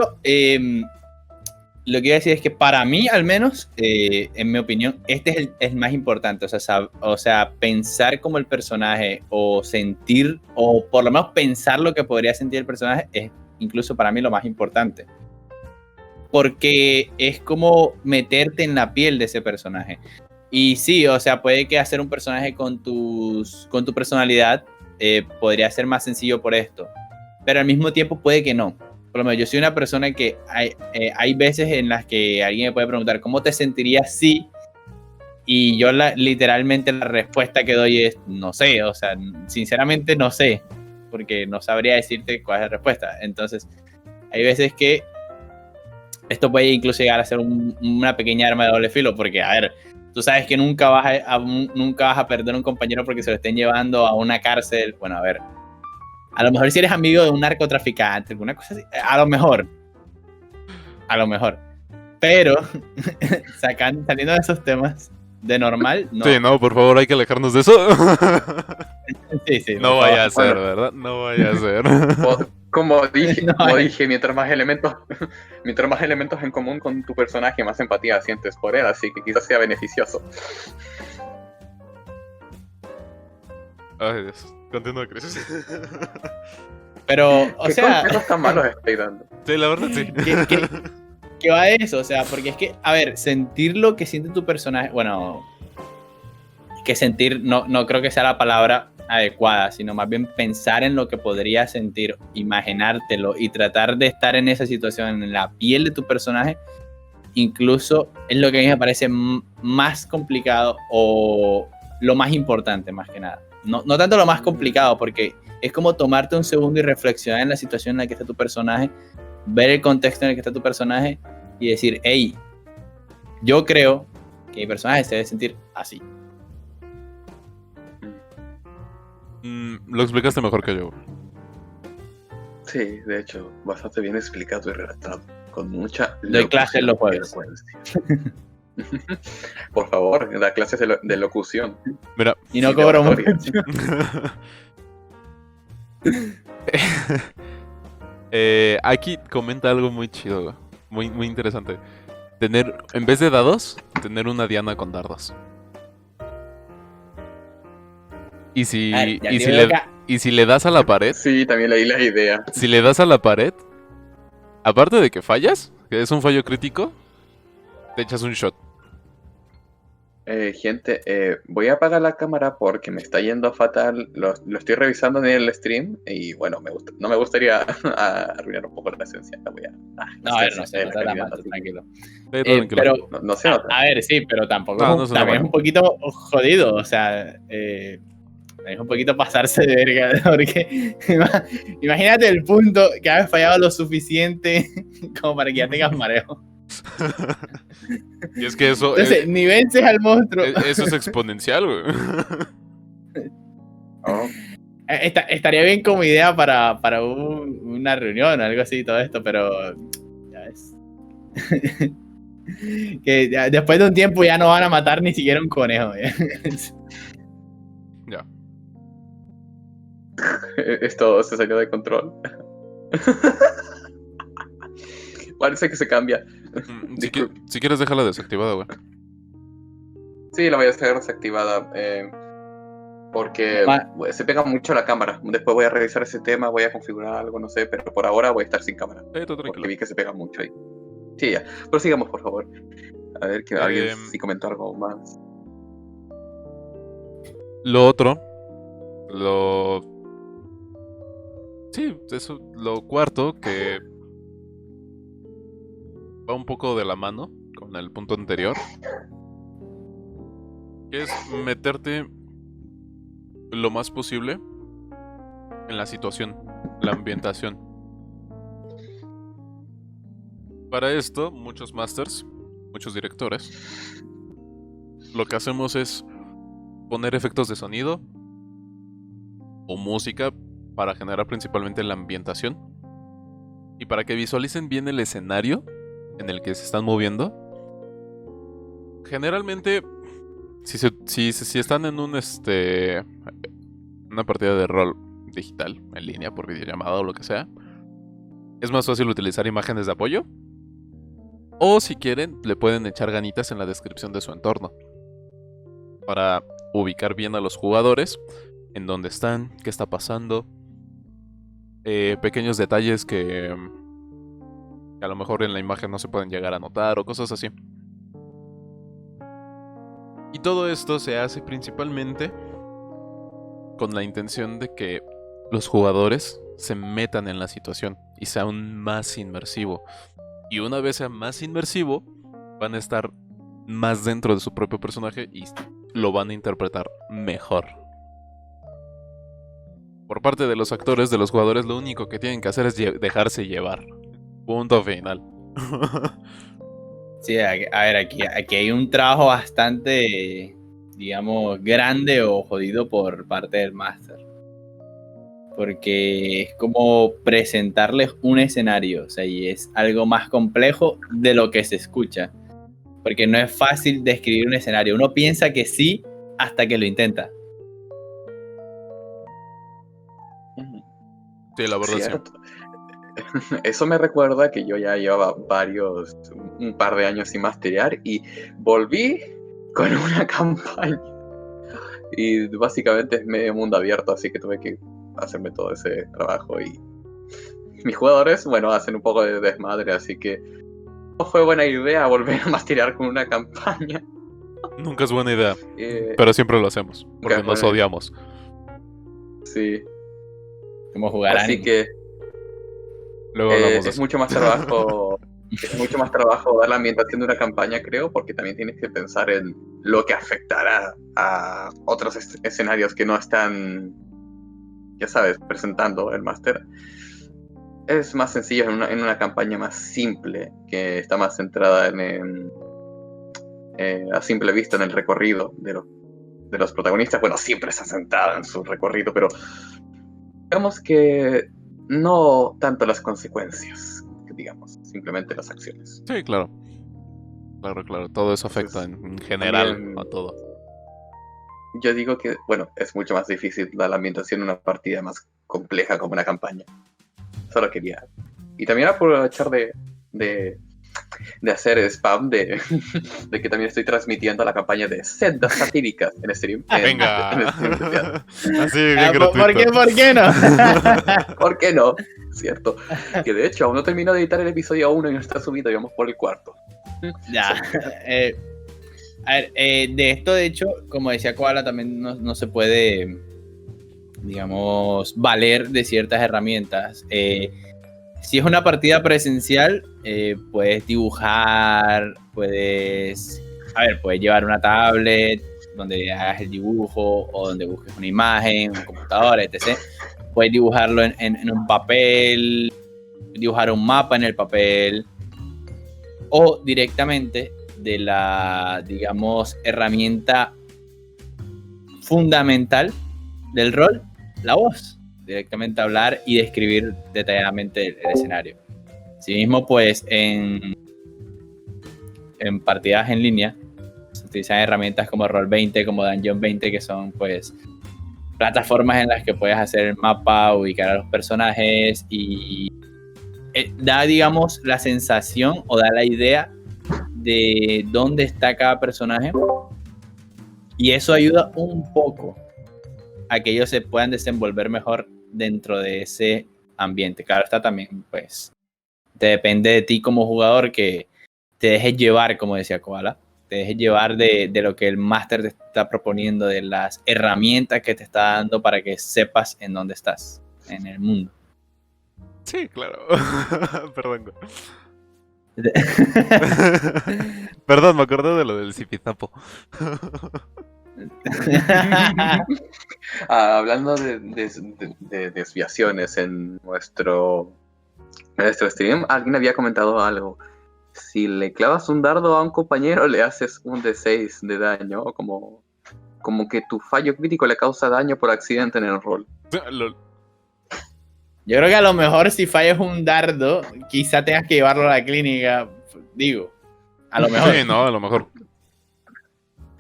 lo que iba a decir es que para mí, al menos, en mi opinión, este es el más importante. O sea, pensar como el personaje o sentir, o por lo menos pensar lo que podría sentir el personaje, es incluso para mí lo más importante. Porque es como meterte en la piel de ese personaje. Y sí, o sea, puede que hacer un personaje con tu personalidad podría ser más sencillo por esto. Pero al mismo tiempo puede que no. Por lo menos yo soy una persona que hay veces en las que alguien me puede preguntar ¿cómo te sentirías si? Y yo literalmente la respuesta que doy es no sé, o sea, sinceramente no sé, porque no sabría decirte cuál es la respuesta. Entonces, hay veces que esto puede incluso llegar a ser una pequeña arma de doble filo, porque, a ver, tú sabes que nunca vas a perder a un compañero porque se lo estén llevando a una cárcel. Bueno, a ver, a lo mejor si eres amigo de un narcotraficante, alguna cosa así, a lo mejor. Pero, saliendo de esos temas, de normal, no. Sí, no, por favor, hay que alejarnos de eso. Sí, No por vaya a favor. ser, ¿verdad? No vaya a ser. Como dije, No, como dije, mientras más elementos en común con tu personaje, más empatía sientes por él, así que quizás sea beneficioso. Ay, Dios. Continúa, Chris. Pero, o ¿Qué sea, consejos tan malos estoy dando? Sí, la verdad, sí. ¿qué va de eso? O sea, porque es que, a ver, sentir lo que siente tu personaje, bueno, que sentir no creo que sea la palabra adecuada, sino más bien pensar en lo que podría sentir, imaginártelo y tratar de estar en esa situación, en la piel de tu personaje, incluso es lo que a mí me parece más complicado o lo más importante, más que nada. No tanto lo más complicado, porque es como tomarte un segundo y reflexionar en la situación en la que está tu personaje, ver el contexto en el que está tu personaje y decir, hey, yo creo que mi personaje se debe sentir así. Lo explicaste mejor que yo. Sí, de hecho, bastante bien explicado y relatado. Con mucha Doy clases los jueves. Por favor, da clases de locución. Mira. Y no Sí, cobro de mucho. Aquí comenta algo muy chido, muy, muy interesante. En vez de dados, tener una diana con dardos. Y si, A ver, ya y te si veo le, acá. y si le das a la pared, Sí, también leí la idea. si le das a la pared, aparte de que fallas, que es un fallo crítico, te echas un shot. Gente, voy a apagar la cámara porque me está yendo fatal. Lo estoy revisando en el stream y bueno, no me gustaría arruinar un poco la esencia. No, a ver, no sé, se la nota tan calidad, mal, así que tranquilo. Tranquilo. Pero, no se nota. a ver, sí, pero tampoco No, no se también nota. es un poquito jodido, o sea, es un poquito pasarse de verga, porque imagínate el punto que has fallado lo suficiente como para que ya tengas mareo. Y es que eso, Entonces, ni vences al monstruo. eso es exponencial, güey. Oh, Estaría bien como idea para una reunión o algo así, todo esto, pero ya ves. Que después de un tiempo ya no van a matar ni siquiera un conejo. Ya. esto se salió de control. Parece que se cambia. Si quieres, déjala desactivada, güey. Sí, la voy a dejar desactivada. Porque se pega mucho la cámara. Después voy a revisar ese tema, voy a configurar algo, no sé, pero por ahora voy a estar sin cámara. Tú Porque tranquilo. vi que se pega mucho ahí. Sí, ya. Prosigamos, por favor. A ver, que alguien sí comentó algo más. Lo otro, sí, eso, lo cuarto, que va un poco de la mano con el punto anterior, que es meterte lo más posible en la situación, la ambientación. Para esto, muchos masters, muchos directores, lo que hacemos es poner efectos de sonido o música para generar principalmente la ambientación y para que visualicen bien el escenario en el que se están moviendo. Generalmente, si están en una partida de rol digital, en línea, por videollamada o lo que sea, es más fácil utilizar imágenes de apoyo. O si quieren, le pueden echar ganitas en la descripción de su entorno para ubicar bien a los jugadores, en dónde están, qué está pasando, pequeños detalles que a lo mejor en la imagen no se pueden llegar a notar o cosas así. Y todo esto se hace principalmente con la intención de que los jugadores se metan en la situación y sea aún más inmersivo. Y una vez sea más inmersivo, van a estar más dentro de su propio personaje y lo van a interpretar mejor. Por parte de los actores, de los jugadores, lo único que tienen que hacer es dejarse llevar. Punto final. Sí, a ver, aquí hay un trabajo bastante, digamos, grande o jodido por parte del máster. Porque es como presentarles un escenario, o sea, y es algo más complejo de lo que se escucha. Porque no es fácil describir un escenario. Uno piensa que sí hasta que lo intenta. Sí, la verdad Cierto. Eso me recuerda que yo ya llevaba un par de años sin masterear y volví con una campaña. Y básicamente es medio mundo abierto, así que tuve que hacerme todo ese trabajo. Y mis jugadores, bueno, hacen un poco de desmadre, así que no fue buena idea volver a masterear con una campaña. Nunca es buena idea, pero siempre lo hacemos, porque nos odiamos. Sí. Como jugar Así anime. que Luego hablamos de es eso. mucho más trabajo. Es mucho más trabajo dar la ambientación de una campaña, creo, porque también tienes que pensar en lo que afectará a otros escenarios que no están, ya sabes, presentando el máster. Es más sencillo en una campaña más simple, que está más centrada a simple vista en el recorrido de los protagonistas. Bueno, siempre está centrada en su recorrido, pero digamos que no tanto las consecuencias, digamos, simplemente las acciones. Sí, claro. Claro. Todo eso afecta en general también, a todo. Yo digo que, bueno, es mucho más difícil dar la ambientación en una partida más compleja como una campaña. Solo quería. Y también aprovechar de hacer spam de que también estoy transmitiendo la campaña de Sendas Satíricas en stream. Venga. En stream de teatro. Así, bien gratuito. ¿Por qué no? ¿Por qué no? Cierto. Que de hecho aún no termino de editar el episodio 1 y no está subido y vamos por el 4. Ya. A ver, de esto, de hecho, como decía Koala, también no se puede, digamos, valer de ciertas herramientas. Si es una partida presencial, puedes dibujar, puedes llevar una tablet donde hagas el dibujo o donde busques una imagen, un computador, etc. Puedes dibujarlo en un papel, dibujar un mapa en el papel o directamente de la, digamos, herramienta fundamental del rol, la voz. Directamente hablar y describir detalladamente el escenario. Asimismo, pues en partidas en línea se utilizan herramientas como Roll20, como Dungeon 20, que son pues plataformas en las que puedes hacer el mapa, ubicar a los personajes y da, digamos, la sensación o da la idea de dónde está cada personaje, y eso ayuda un poco a que ellos se puedan desenvolver mejor dentro de ese ambiente. Claro está, también pues te depende de ti como jugador que te dejes llevar, como decía Koala, te dejes llevar de lo que el máster te está proponiendo, de las herramientas que te está dando para que sepas en dónde estás en el mundo. Sí, claro. Perdón. Perdón, me acordé de lo del zipizapo. Hablando de desviaciones en nuestro stream, alguien había comentado algo. Si le clavas un dardo a un compañero, le haces un D6 de daño, como que tu fallo crítico le causa daño por accidente en el rol. Yo creo que a lo mejor si fallas un dardo, quizá tengas que llevarlo a la clínica, digo, a lo mejor. Sí, no, a lo mejor.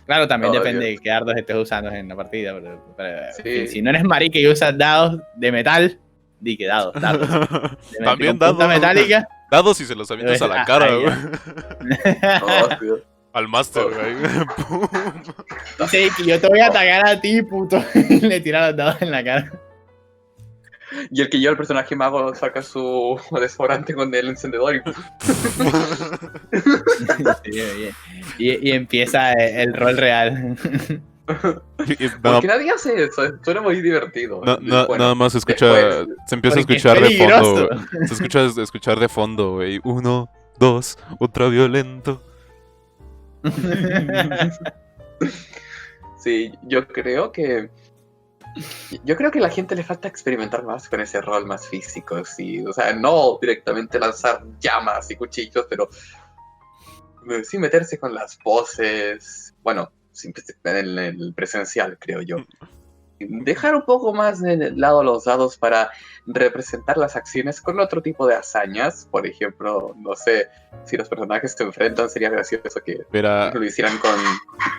Claro, también Oh, depende Dios. de qué dardos estés usando en la partida. Pero Sí. si no eres marica y usas dados de metal, di que dados. También con punta dados. metálica. Dados y se los avientas a la cara, Ahí, güey. Oh, tío. Al máster, güey. Pum. Dice que yo te voy a atacar a ti, puto. Y le tira los dados en la cara. Y el que lleva el personaje mago saca su desodorante con el encendedor y Sí, y empieza el rol real. Nada, Porque nadie hace eso, suena muy divertido. Bueno, nada más se escucha, después, se empieza a Porque es escuchar de fondo, peligroso. güey. Se escucha escuchar de fondo, güey. 1, 2, ultraviolento. sí, yo creo que a la gente le falta experimentar más con ese rol más físico, sí. O sea, no directamente lanzar llamas y cuchillos, pero sí meterse con las poses. Bueno, siempre en el presencial, creo yo. Dejar un poco más de lado los dados para representar las acciones con otro tipo de hazañas. Por ejemplo, no sé, si los personajes se enfrentan, sería gracioso que Mira, lo hicieran con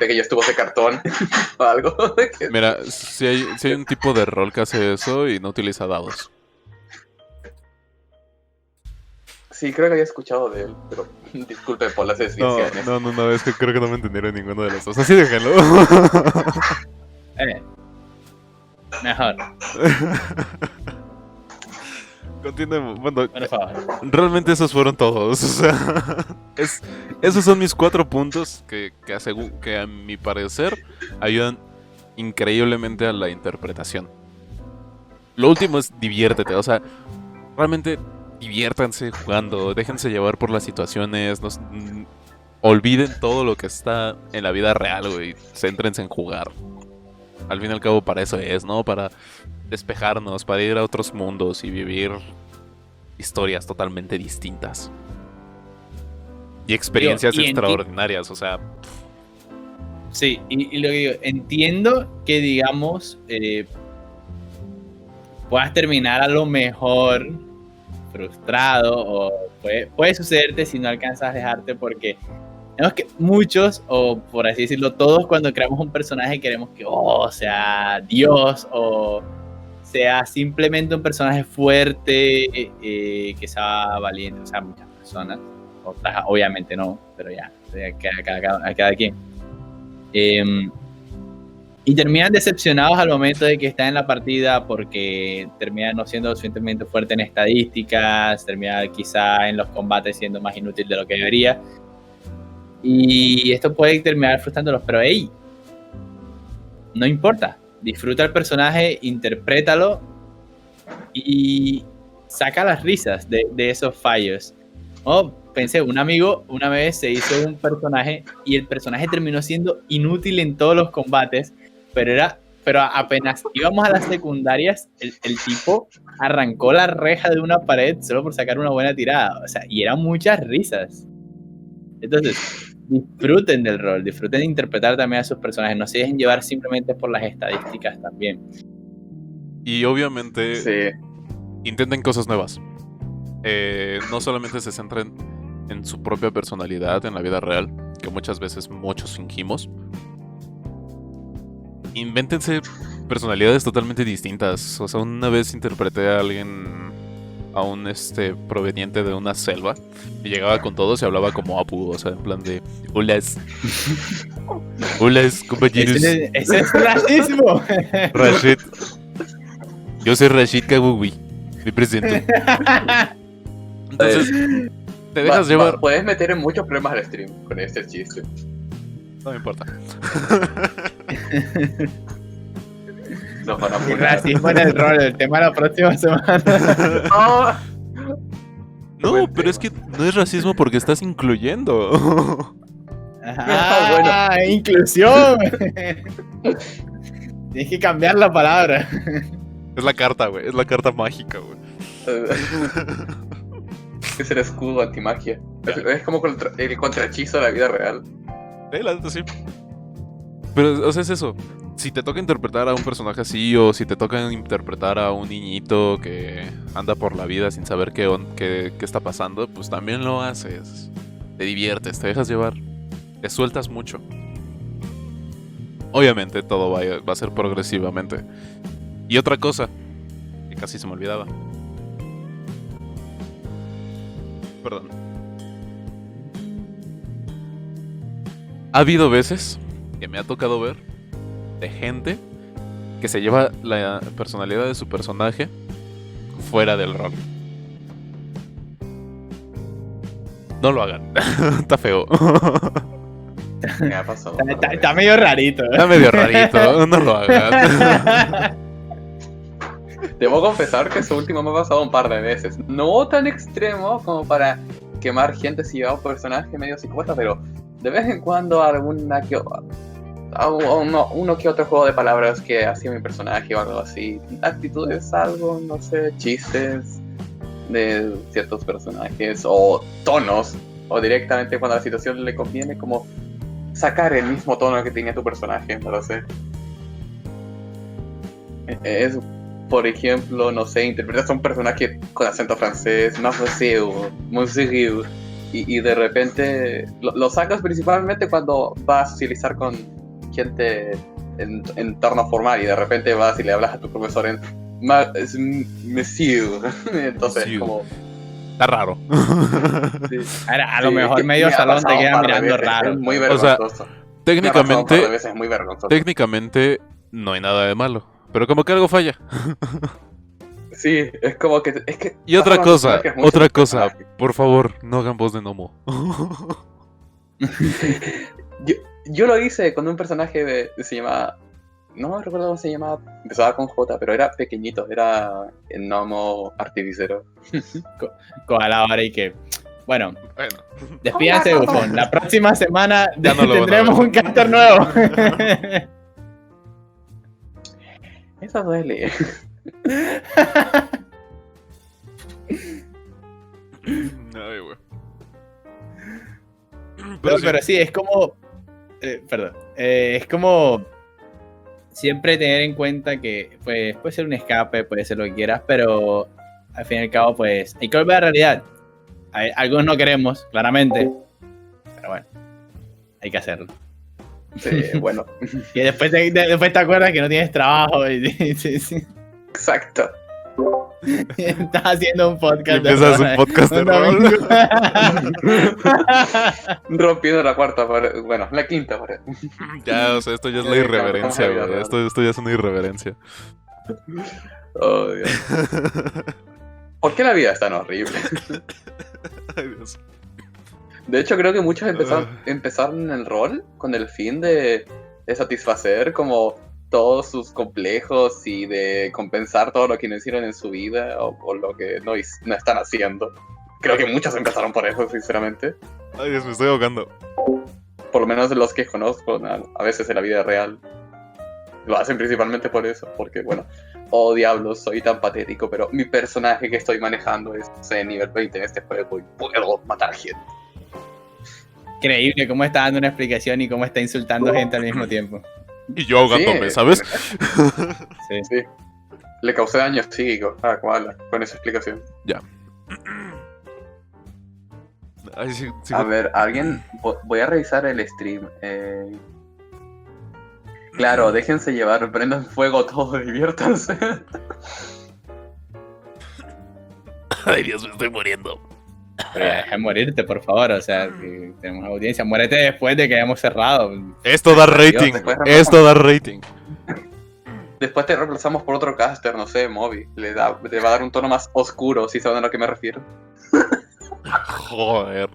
pequeños tubos de cartón o algo. mira, si hay un tipo de rol que hace eso y no utiliza dados. Sí, creo que había escuchado de él, pero disculpe por las No, desviaciones. no, es que creo que no me entendieron ninguno de los dos. Así déjenlo. Mejor, Continuemos. Bueno, por favor. realmente esos fueron todos. O sea, esos son mis 4 puntos que a mi parecer ayudan increíblemente a la interpretación. Lo último es diviértete. O sea, realmente diviértanse jugando. Déjense llevar por las situaciones. Olviden todo lo que está en la vida real, güey. Céntrense en jugar. Al fin y al cabo para eso es, ¿no? Para despejarnos, para ir a otros mundos y vivir historias totalmente distintas. Y experiencias Digo, extraordinarias, o sea, Sí, y lo que digo, entiendo que, digamos, puedas terminar a lo mejor frustrado o puede sucederte si no alcanzas a dejarte porque tenemos que muchos, o por así decirlo, todos cuando creamos un personaje queremos que sea Dios o sea simplemente un personaje fuerte, que sea valiente, o sea, muchas personas, otras obviamente no, pero ya, a cada quien. Y terminan decepcionados al momento de que están en la partida porque terminan no siendo suficientemente fuerte en estadísticas, terminan quizá en los combates siendo más inútil de lo que debería. Y esto puede terminar frustrándolos, pero hey, no importa. Disfruta el personaje, interprétalo y saca las risas de esos fallos. Pensé, un amigo una vez se hizo un personaje y el personaje terminó siendo inútil en todos los combates, pero apenas íbamos a las secundarias, el tipo arrancó la reja de una pared solo por sacar una buena tirada. O sea, y eran muchas risas. Entonces, disfruten del rol, disfruten de interpretar también a sus personajes, no se dejen llevar simplemente por las estadísticas también. y obviamente Sí. intenten cosas nuevas. No solamente se centren en su propia personalidad en la vida real, que muchas veces muchos fingimos. Invéntense personalidades totalmente distintas. O sea, una vez interpreté a alguien, a un proveniente de una selva, y llegaba con todos y hablaba como Apu, o sea, en plan de holas, compañeros. Ese es racismo. Rashid. Yo soy Rashid Kabubi. Me presento. Entonces, te dejas llevar. Puedes meter en muchos problemas al stream con este chiste. No me importa. Nos van a Y poner. racismo en el rol, el tema de la próxima semana. ¡No! No, Buen pero es que no es racismo porque estás incluyendo. Bueno. Inclusión. Tienes que cambiar la palabra. Es la carta, güey. Es la carta mágica, güey. Es el escudo antimagia. Es como el contrahechizo de la vida real. La neta sí. Pero, o sea, es eso. Si te toca interpretar a un personaje así, o si te toca interpretar a un niñito que anda por la vida sin saber qué está pasando, pues también lo haces. Te diviertes, te dejas llevar. Te sueltas mucho. Obviamente todo va a ser progresivamente. Y otra cosa, que casi se me olvidaba. Perdón. Ha habido veces que me ha tocado ver de gente que se lleva la personalidad de su personaje fuera del rol. No lo hagan. Está feo. Me ha pasado. Está medio rarito. Está medio rarito, no lo hagan. Debo confesar que eso último me ha pasado un par de veces. No tan extremo como para quemar gente si lleva un personaje medio psicópata, pero de vez en cuando uno que otro juego de palabras que hacía mi personaje o algo así. Actitudes, algo, no sé, chistes de ciertos personajes o tonos, o directamente cuando la situación le conviene, como sacar el mismo tono que tenía tu personaje, no lo sé. Es, por ejemplo, no sé, interpretas a un personaje con acento francés, más monsieur, y de repente lo sacas principalmente cuando vas a socializar con gente en entorno formal y de repente vas y le hablas a tu profesor en monsieur. Entonces, Monsieur. como... Está raro. Sí, A lo mejor medio me ha salón te pasado queda un par de mirando veces, raro. es muy O sea, vergonzoso. Me ha pasado un par de técnicamente, veces, es muy vergonzoso. técnicamente no hay nada de malo. Pero como que algo falla. Sí, es como que... Es que Y otra pasan los cosa, personajes mucho los personajes. por favor, no hagan voz de gnomo. Yo lo hice con un personaje se llamaba... No me recuerdo cómo se llamaba. Empezaba con J, pero era pequeñito. Era el gnomo artificero. Koala ahora y que... Bueno, Bueno, despídanse de Bufón. La próxima semana Ya no lo van a tendremos ver. un caster nuevo. Eso duele. ay, güey. Pero sí, es como... perdón. Es como... Siempre tener en cuenta que pues, puede ser un escape, puede ser lo que quieras, pero al fin y al cabo, pues hay que volver a la realidad. Algunos no queremos, claramente, pero bueno, hay que hacerlo. Sí, bueno, Y después te acuerdas que no tienes trabajo y sí. exacto. Estás haciendo un Y podcast empiezas rol, un podcast de un rol. domingo. Rompiendo la cuarta pared. Bueno, la quinta pared. Ya, o sea, esto ya es la Sí, irreverencia, claro, güey. claro. Esto ya es una irreverencia. Oh, Dios. ¿Por qué la vida es tan horrible? Ay, Dios. De hecho, creo que muchos empezaron en el rol con el fin de satisfacer como todos sus complejos y de compensar todo lo que no hicieron en su vida o lo que no están haciendo. Creo que muchos empezaron por eso, sinceramente. Ay, Dios, me estoy ahogando. Por lo menos de los que conozco, a veces en la vida real. Lo hacen principalmente por eso, porque bueno, oh diablos, soy tan patético, pero mi personaje que estoy manejando es nivel 20 en este juego y puedo matar gente. Increíble cómo está dando una explicación y cómo está insultando gente al mismo tiempo. Y yo ahogándome, Sí. ¿sabes? Sí. Sí. Le causé daño psíquico a Koala con esa explicación. Ay, sí, sí, A ver, alguien... Voy a revisar el stream. Claro, déjense llevar, prendan fuego todo, diviértanse. Ay, Dios, me estoy muriendo. Pero ya, deja de morirte, por favor. O sea, que tenemos audiencia. Muérete después de que hayamos cerrado. Esto da rating. después Esto da rating. Después te reemplazamos por otro caster, no sé, Moby. Le va a dar un tono más oscuro, si saben a lo que me refiero. Joder.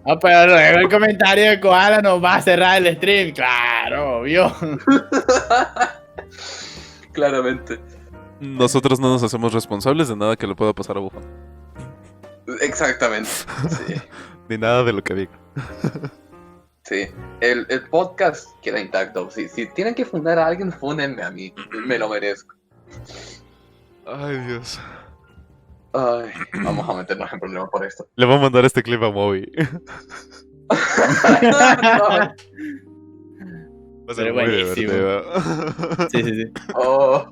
No, pero luego el comentario de Koala nos va a cerrar el stream. Claro, obvio. Claramente. Nosotros no nos hacemos responsables de nada que le pueda pasar a Bufón. Exactamente. Sí. Ni nada de lo que diga. Sí. El podcast queda intacto. Si tienen que fundar a alguien, fúndenme a mí. Me lo merezco. Ay, Dios. Ay, vamos a meternos en problemas por esto. Le voy a mandar este clip a Moby. Va a ser Pero muy buenísimo. divertido. Sí. Oh.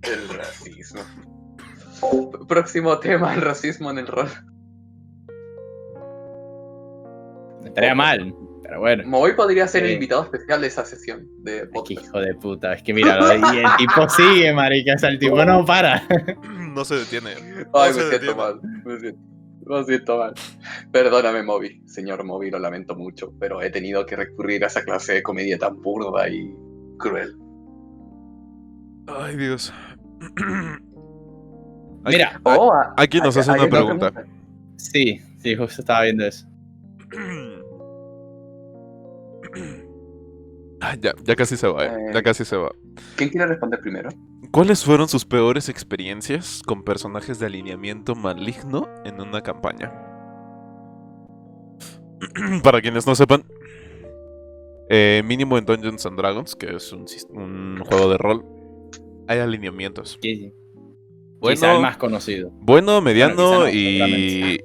El racismo. Próximo tema, el racismo en el rol. No estaría mal, pero bueno. Moby podría ser el Sí. invitado especial de esa sesión de Qué podcast. hijo de puta. Es que míralo. Y el tipo sigue, marica. O sea, el tipo no para. No se detiene. Ay, No me se siento detiene. mal. Me siento mal. Perdóname, Moby. Señor Moby, lo lamento mucho, pero he tenido que recurrir a esa clase de comedia tan burda y cruel. Ay, Dios. Mira, Oh, Aquí nos hace una hay pregunta. Sí, justo estaba viendo eso. Ya casi se va, ya casi se va. ¿Quién quiere responder primero? ¿Cuáles fueron sus peores experiencias con personajes de alineamiento maligno en una campaña? Para quienes no sepan, mínimo en Dungeons and Dragons, que es un juego de rol, hay alineamientos. Sí. Bueno, Quizá el más conocido. Bueno, mediano Bueno, quizá no,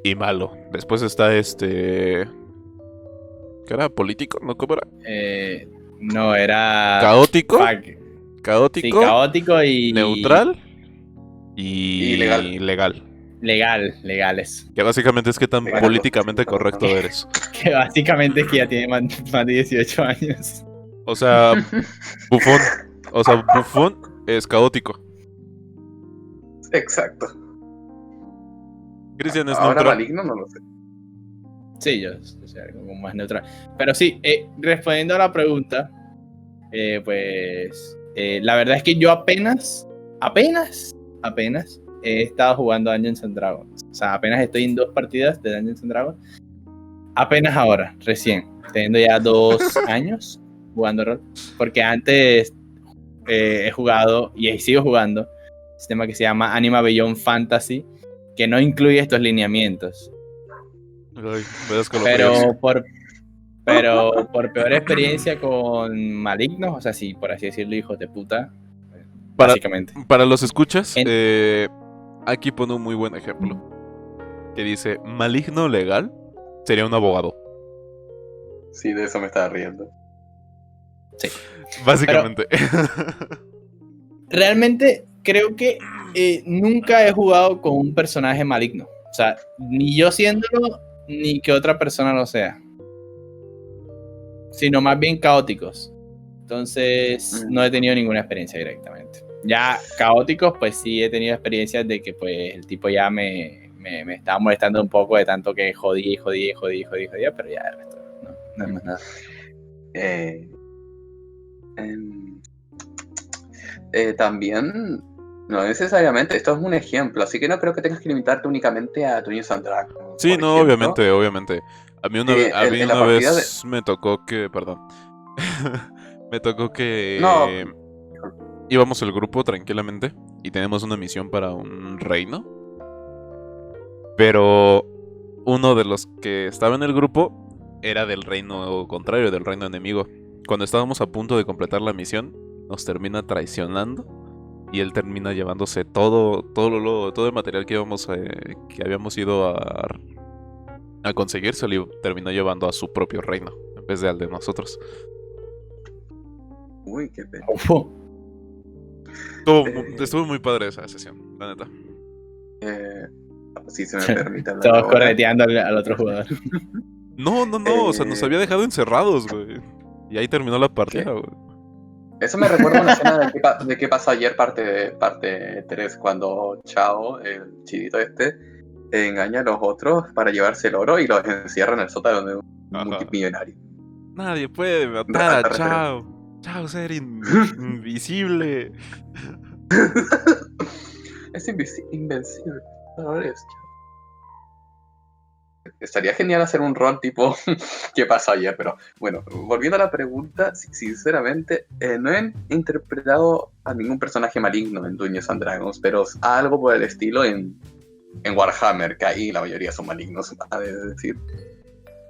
y malo. Después está ¿qué era? ¿Político? ¿No? ¿Cómo era? No, era... ¿Caótico? Sí, Caótico. caótico y... Neutral. Y legal. Legales. Que básicamente es que tan Legal. políticamente correcto eres. Que básicamente es que ya tiene más de 18 años. O sea, bufón. O sea, bufón es caótico. Exacto. Cristian es Ahora neutral. maligno no lo sé. Sí, yo soy algo más neutral. Pero sí, respondiendo a la pregunta, pues la verdad es que yo apenas he estado jugando Dungeons and Dragons. O sea, apenas estoy en 2 partidas de Dungeons and Dragons. Apenas ahora, recién, teniendo ya 2 años jugando rol. Porque antes he jugado y sigo jugando un sistema que se llama Anima Beyond Fantasy, que no incluye estos lineamientos. Ay, verás que lo pegas. Pero por peor experiencia con malignos, o sea, sí, por así decirlo, hijos de puta, básicamente. Para los escuchas, aquí pone un muy buen ejemplo. Que dice, maligno legal sería un abogado. Sí, de eso me estaba riendo. Sí. Básicamente. Realmente creo que nunca he jugado con un personaje maligno. O sea, ni yo siéndolo, ni que otra persona lo sea. Sino más bien caóticos. Entonces, no he tenido ninguna experiencia directamente. Ya caóticos, pues sí he tenido experiencias de que pues el tipo ya me estaba molestando un poco de tanto que jodía, pero ya el resto no es más nada. También, no necesariamente, esto es un ejemplo, así que no creo que tengas que limitarte únicamente a Dungeons and Dragons. Sí, por no, ejemplo. obviamente. A mí una vez me tocó que, perdón, me tocó que No. íbamos el grupo tranquilamente y tenemos una misión para un reino. Pero uno de los que estaba en el grupo era del reino contrario, del reino enemigo. Cuando estábamos a punto de completar la misión, nos termina traicionando y él termina llevándose todo el material que habíamos ido a conseguir, se lo terminó llevando a su propio reino en vez de al de nosotros. Uy, qué pena. Estuvo muy padre esa sesión, la neta. Si se me permite hablar Todos ahora. correteando al otro jugador. No, o sea, nos había dejado encerrados, güey. Y ahí terminó la partida, güey. Eso me recuerda a una escena de qué pasó ayer, parte 3, cuando Chao, el chidito engaña a los otros para llevarse el oro y los encierra en el sótano de un multimillonario. Nadie puede matar a Chao. Chao, ser invisible. Es invencible. Ahora es Chao. Estaría genial hacer un rol tipo ¿qué pasó ayer? Pero bueno, volviendo a la pregunta, sinceramente no he interpretado a ningún personaje maligno en Dungeons and Dragons, pero algo por el estilo en Warhammer, que ahí la mayoría son malignos, es decir,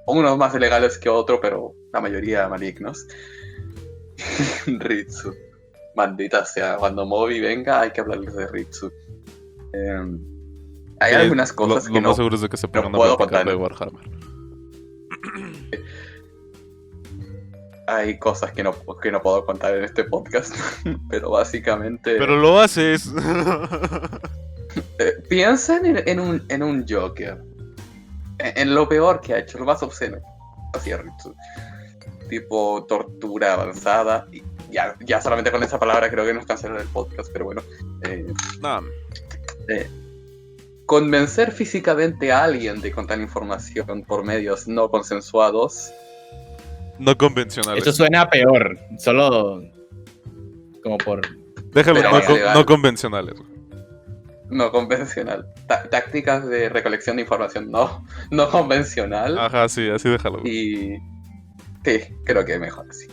unos más legales que otros, pero la mayoría malignos. Ritsu, maldita sea, cuando Moby venga hay que hablarles de Ritsu. Hay algunas cosas que lo no más seguro es de que se pongan a puedo platicar contar. de Warhammer. Hay cosas que no puedo contar en este podcast, pero básicamente... Pero lo haces. Piensen en un Joker. En lo peor que ha hecho, lo más obsceno. Así es, Ritsu. Tipo tortura avanzada. Y ya solamente con esa palabra creo que nos cancelan el podcast, pero bueno. No. Convencer físicamente a alguien de contar información por medios no consensuados. No convencionales. Eso suena peor, solo como por... Déjalo, pero no convencionales. no convencional. Tácticas de recolección de información no convencional. Ajá, sí, así déjalo. Y sí, creo que mejor así.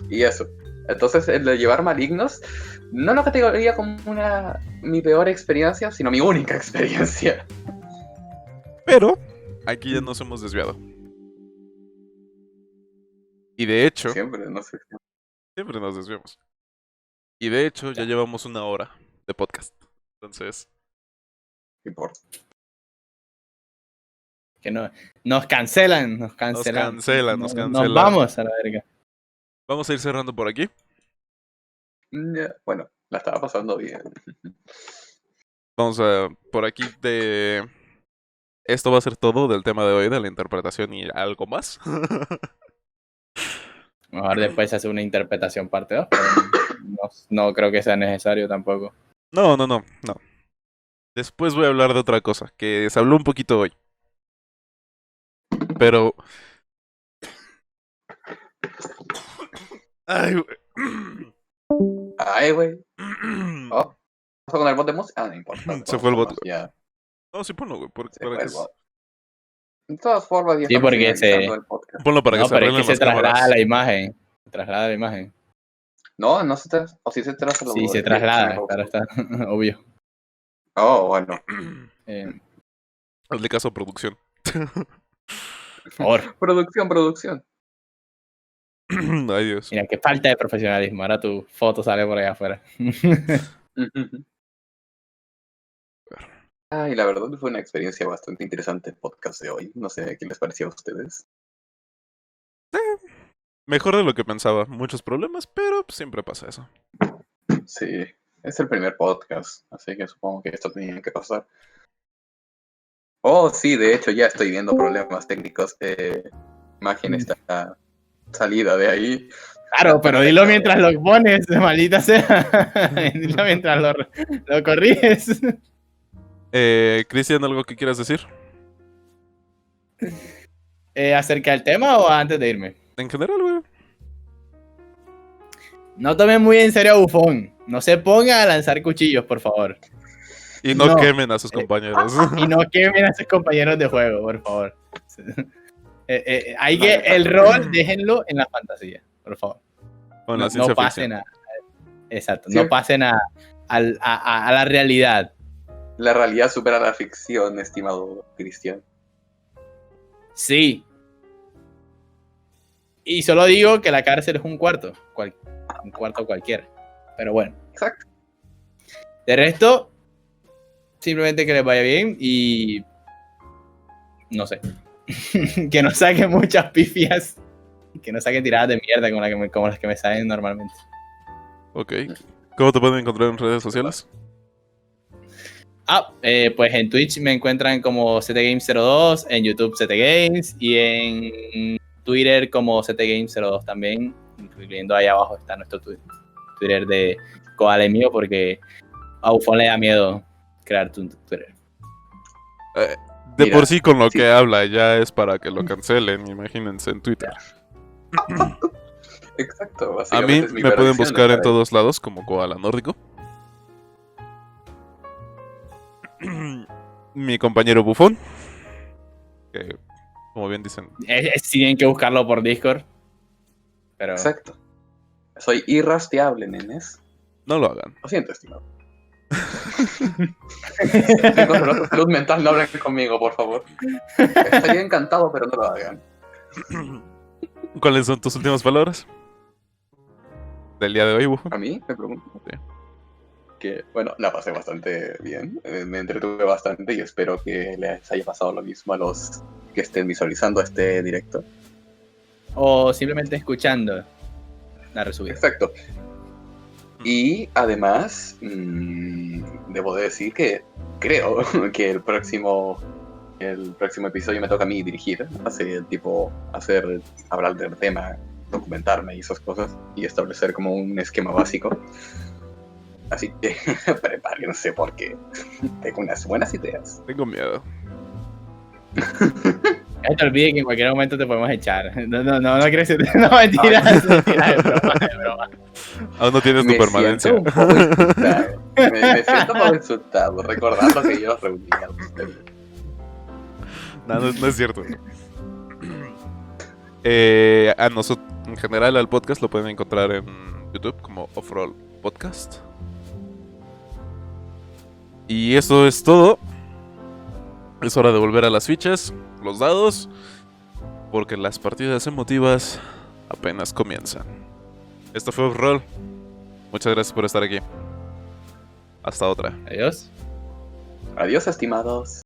Y eso. Entonces, el de llevar malignos, no lo categorizaría como mi peor experiencia, sino mi única experiencia. Pero aquí ya nos hemos desviado. Y de hecho, Siempre, no sé. siempre nos desviamos. Y de hecho, ya llevamos 1 hora de podcast. Entonces, No importa. Que no, nos cancelan. nos cancelan. Nos vamos a la verga. Vamos a ir cerrando por aquí. Bueno, la estaba pasando bien. Vamos a por aquí de... Esto va a ser todo del tema de hoy, de la interpretación y algo más. Mejor después hacer una interpretación parte 2, pero no creo que sea necesario tampoco. No. Después voy a hablar de otra cosa, que se habló un poquito hoy. Pero... Ay, güey. Ay, güey. Oh, ¿qué pasó con el bot de música? No importa. Se fue el bot. Ya, No, sí, ponlo, güey. se fue el bot. De todas formas, ya Sí, estamos porque finalizando el podcast. Ponlo para que No, se pero es que arreglen se las cámaras. traslada la imagen. Se traslada la imagen. No se traslada. O sí se traslada. Sí, se traslada, claro está, obvio. Oh, bueno. Hazle caso a producción. Por favor. Producción. Ay, Dios. Mira, qué falta de profesionalismo. Ahora tu foto sale por allá afuera. Ay, la verdad fue una experiencia bastante interesante el podcast de hoy. No sé qué les pareció a ustedes. Mejor de lo que pensaba. Muchos problemas, pero siempre pasa eso. Sí, es el primer podcast, así que supongo que esto tenía que pasar. Oh, sí, de hecho ya estoy viendo problemas técnicos. Imagen está salida de ahí. Claro, pero dilo mientras lo pones, maldita sea. Dilo mientras lo corriges. Cristian, ¿algo que quieras decir? ¿Acerca del tema o antes de irme? En general, güey. No tomen muy en serio a Bufón. No se pongan a lanzar cuchillos, por favor. Y no, No. quemen a sus compañeros. Y no quemen a sus compañeros de juego, por favor. Hay que el rol, déjenlo en la fantasía, por favor. Con la No ciencia pasen ficción. exacto, Sí. no pasen a la realidad. La realidad supera la ficción, estimado Cristian. Sí. Y solo digo que la cárcel es un cuarto. Un cuarto cualquiera. Pero bueno. Exacto. De resto, simplemente que les vaya bien y no sé. Que no saquen muchas pifias. Que no saquen tiradas de mierda como las que me salen normalmente. Ok. ¿Cómo te pueden encontrar en redes sociales? Pues en Twitch me encuentran como CTGames02, en YouTube CTGames y en Twitter como CTGames02 también, incluyendo ahí abajo está nuestro Twitter de Koala y mío, porque a Bufón le da miedo crear tu Twitter. De Mira, por sí con lo sí. que habla ya es para que lo cancelen, imagínense en Twitter. Exacto. A Básicamente mí es mi me pueden perdición buscar en estar ahí. todos lados como Koala Nórdico. Mi compañero Bufón, que como bien dicen, Sí, tienen que buscarlo por Discord. Pero Exacto. Soy irrastreable, nenes. no lo hagan. Lo siento, estimado. Tengo salud mental, no hablen conmigo, por favor. Estaría encantado, pero no lo hagan. ¿Cuáles son tus últimas palabras del día de hoy, Bufón? A mí, me pregunto. Sí. Que, bueno, la pasé bastante bien. Me entretuve bastante y espero que les haya pasado lo mismo a los que estén visualizando este directo. o simplemente escuchando la resubida. Exacto. Y además, debo de decir que creo que el próximo episodio me toca a mí dirigir, hablar del tema, documentarme y esas cosas, y establecer como un esquema básico. Así que prepárense porque tengo unas buenas ideas. Tengo miedo. No te olvides que en cualquier momento te podemos echar. No quiero decir. No, mentira. Mentira, es broma. Aún no tienes tu Me permanencia. siento un poco insultado. Me siento un poco insultado recordando que yo reunía. No es cierto. A nosotros, en general, al podcast lo pueden encontrar en YouTube como Offroll Podcast. Y eso es todo. Es hora de volver a las fichas, los dados, porque las partidas emotivas apenas comienzan. Esto fue Offroll. Muchas gracias por estar aquí. Hasta otra. Adiós. Adiós, estimados.